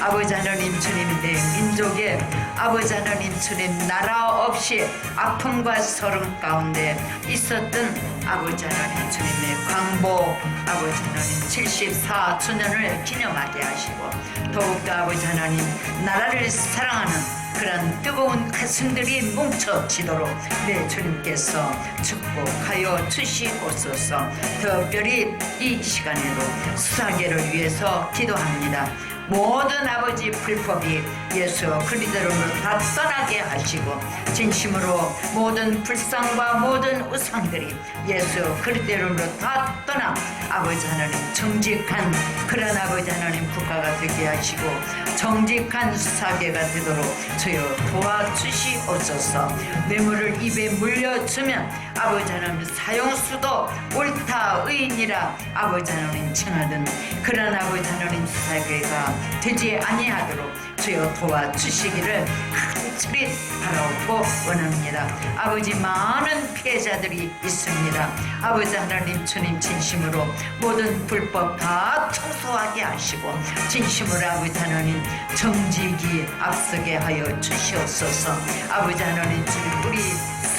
I: 아버지 하나님 주님 내 민족의 아버지 하나님 주님 나라 없이 아픔과 서름 가운데 있었던 아버지 하나님 주님의 광복 아버지 하나님 74주년을 기념하게 하시고 더욱더 아버지 하나님 나라를 사랑하는 그런 뜨거운 가슴들이 뭉쳐지도록 내 주님께서 축복하여 주시옵소서. 특별히 이 시간에도 수사계를 위해서 기도합니다. 모든 아버지 불법이 예수 그리스도로 다 떠나게 하시고 진심으로 모든 불상과 모든 우상들이 예수 그리스도로 다 떠나 아버지 하나님 정직한 그런 아버지 하나님 국가가 되게 하시고 정직한 수사계가 되도록 주여 도와주시옵소서. 뇌물을 입에 물려주면 아버지 하나님 사형수도 옳다 의인이라 아버지 하나님 칭하던 그런 아버지 하나님 수사계가 되지 아니하도록 주여 도와주시기를 간절히 바라고 원합니다. 아버지 많은 피해자들이 있습니다. 아버지 하나님 주님 진심으로 모든 불법 다 청소하게 하시고 진심으로 아버지 하나님 정직이 앞서게 하여 주시옵소서. 아버지 하나님 주님 우리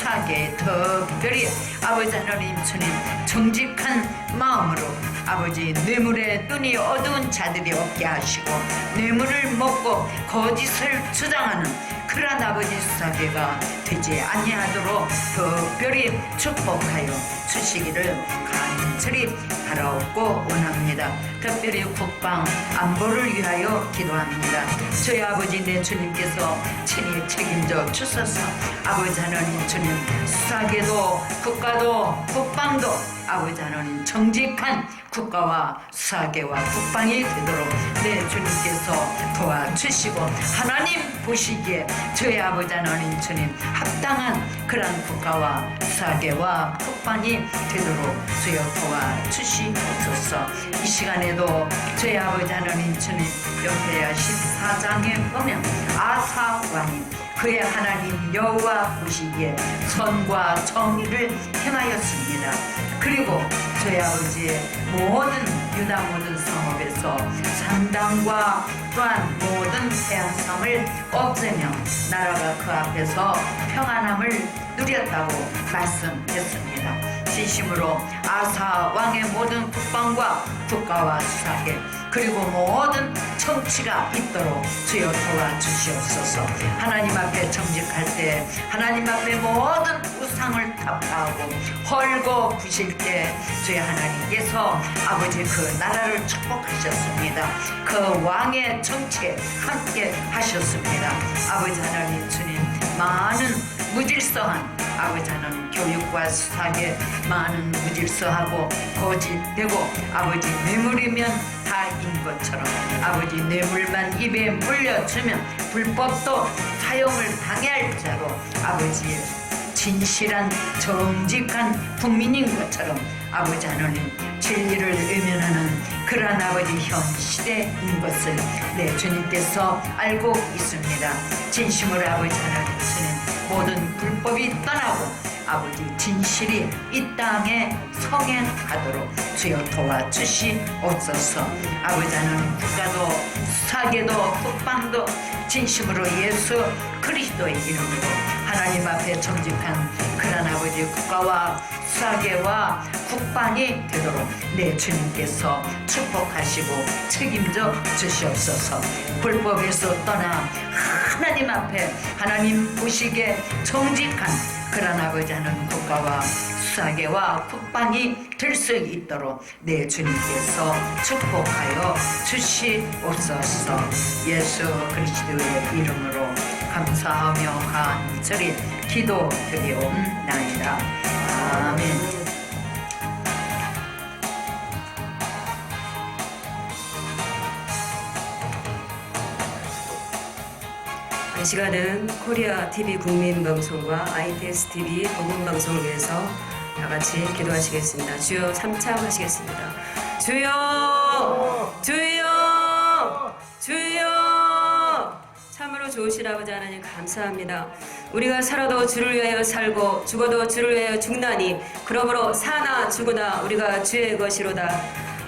I: 사계에 특별히 아버지 하나님 주님 정직한 마음으로 아버지 뇌물에 눈이 어두운 자들이 없게 하시고 뇌물을 먹고 거짓을 주장하는 그런 아버지 수사계가 되지 아니하도록 특별히 축복하여 주시기를 간절히 바라옵고 원합니다. 특별히 국방 안보를 위하여 기도합니다. 저희 아버지 내 주님께서 친히 책임져 주셔서 아버지 하나님 주님 수사계도 국가도 국방도 아버지 하나님 정직한 국가와 수사계와 국방이 되도록 내 주님께서 도와주시고 하나님 보시기에 저희 아버지 하나님 주님 합당한 그런 국가와 수사계와 국방이 되도록 주여 도와주시옵소서. 이 시간에도 저희 아버지 하나님 주님 옆에 14장에 보면 아사 왕이 그의 하나님 여호와 보시기에 선과 정의를 행하였습니다. 그리고 저희 아버지의 모든 유다 모든 성읍에서 산당과 또한 모든 태양성을 없애며 나라가 그 앞에서 평안함을 누렸다고 말씀했습니다. 진심으로 아사 왕의 모든 국방과 국가와 수사계 그리고 모든 정치가 있도록 주여 도와주시옵소서. 하나님 앞에 정직할 때 하나님 앞에 모든 우상을 타파하고 헐고 부실 때 주의 하나님께서 아버지 그 나라를 축복하셨습니다. 그 왕의 정치에 함께 하셨습니다. 아버지 하나님 주님 많은 무질서한 아버지 하나님 교육과 수사에 많은 무질서하고 거짓되고 아버지 뇌물이면 다인 것처럼 아버지 뇌물만 입에 물려주면 불법도 사용을 당할 자로 아버지의 진실한 정직한 국민인 것처럼 아버지 하나님 진리를 외면하는 그러한 아버지 현 시대인 것을 내 주님께서 알고 있습니다. 진심으로 아버지 하나님 주님 모든 불법이 떠나고 아버지 진실이 이 땅에 성행하도록 주여 도와주시옵소서. 아버지 하나님 국가도 사계도 국방도 진심으로 예수 그리스도의 이름으로 하나님 앞에 정직한 그런 아버지 국가와 사계와 국방이 되도록 내 주님께서 축복하시고 책임져 주시옵소서. 불법에서 떠나 하나님 앞에 하나님 보시기에 정직한 그런 아버지 하는 국가와 수사계와 국방이 될 수 있도록 내 주님께서 축복하여 주시옵소서. 예수 그리스도의 이름으로 감사하며 간절히 기도드리옵나이다. 아멘.
J: 이 시간은 코리아 TV 국민방송과 ITS TV 복음방송을 위해서 다 같이 기도하시겠습니다. 주여 삼창하시겠습니다. 주여, 주여, 주여. 참으로 좋으신 아버지 하나님 감사합니다. 우리가 살아도 주를 위하여 살고 죽어도 주를 위하여 죽나니 그러므로 사나 죽으나 우리가 주의 것이로다.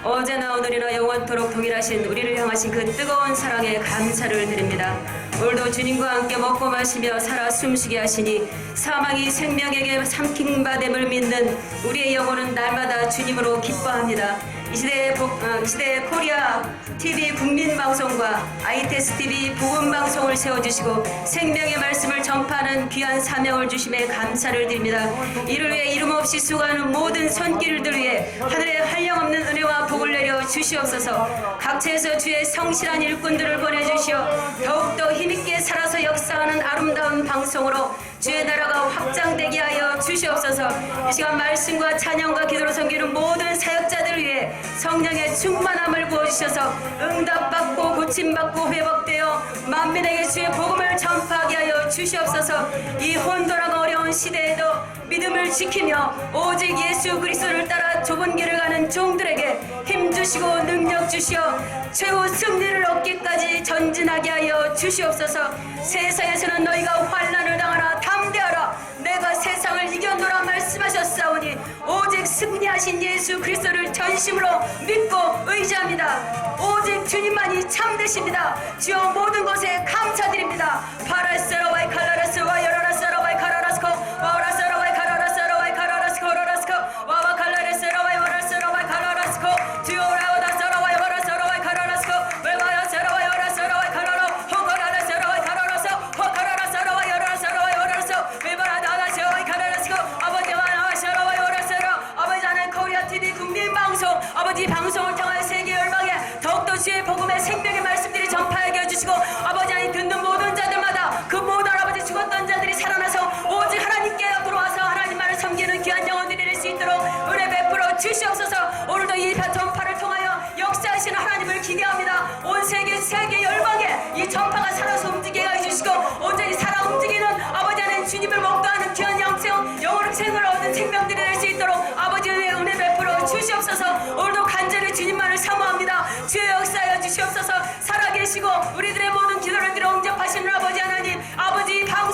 J: 어제나 오늘이나 영원토록 동일하신 우리를 향하신 그 뜨거운 사랑에 감사를 드립니다. 오늘도 주님과 함께 먹고 마시며 살아 숨쉬게 하시니 사망이 생명에게 삼킨 바 됨을 믿는 우리의 영혼은 날마다 주님으로 기뻐합니다. 이 시대에 코리아 TV 국민방송과 ITS TV 복음방송을 세워주시고 생명의 말씀을 전파하는 귀한 사명을 주심에 감사를 드립니다. 이를 위해 이름 없이 수고하는 모든 손길들 위해 하늘에 한량없는 은혜와 복을 내려 주시옵소서. 각처에서 주의 성실한 일꾼들을 보내주시어 더욱더 힘있게 살아서 역사하는 아름다운 방송으로 주의 나라가 확장되게 하여 주시옵소서. 이 시간 말씀과 찬양과 기도로 섬기는 모든 사역자들을 위해 성령의 충만함을 부어주셔서 응답받고 고침받고 회복되어 만민에게 주의 복음을 전파하게 하여 주시옵소서. 이 혼돈하고 어려운 시대에도 믿음을 지키며 오직 예수 그리스도를 따라 좁은 길을 가는 종들에게 힘주시고 능력 주시어 최후 승리를 얻기까지 전진하게 하여 주시옵소서. 세상에서는 너희가 환난을 당하나 담대하라. 내가 세상을 이겨노라 말씀하셨사오니 오직 승리하신 예수 그리스도를 전심으로 믿고 의지합니다. 오직 주님만이 참되십니다. 주여 모든 것에 감사드립니다. 파라세라와이 칼라라스와 여라라스라와이 카라라스코 와라스라와이 카라라스라와이 카라라스코 라라스코 와와 칼라레스라와이 와라스라와이 카라라스코 주요라오다스라와이 와라스라와이 카라라스코 외와야스라와이 와라스라와이 카라라 호카라라스라와이 카라라스 호카라라스라와이 여라라스라와이 와라스 외바라다다스라와이 카라라스코 아버지와 나와스라와이 와라스라 아버지 하나님 코리아 TV 국민방송 아버지 방송을 통하여 세계 열방에 더욱더 주의 복음의 생명의 말씀들이 전파하게 해주시고 아버지 하나님 듣는 모든 자들마다 그 모든 아버지 죽었던 자들이 살아나서 오직 하나님께 돌아와서 하나님만을 섬기는 귀한 영혼들이 될 수 있도록 은혜 베풀어 주시옵소서. 오늘도 이 전파를 통하여 역사하시는 하나님을 기대합니다. 온 세계 열방에 이 전파가 살아서 움직이게 해주시고 온전히 살아 움직이는 아버지 하나님 주님을 목도하는 귀한 영혼의 생을 얻는 생명들이 될 수 있도록 아버지의 은혜 베풀어 주시옵소서. 오늘도 간절히 주님만을 사모합니다. 주의 역사하여 주시옵소서. 살아계시고 우리들의 모든 기도를 들어 응답하시는 아버지 하나님 아버지 방송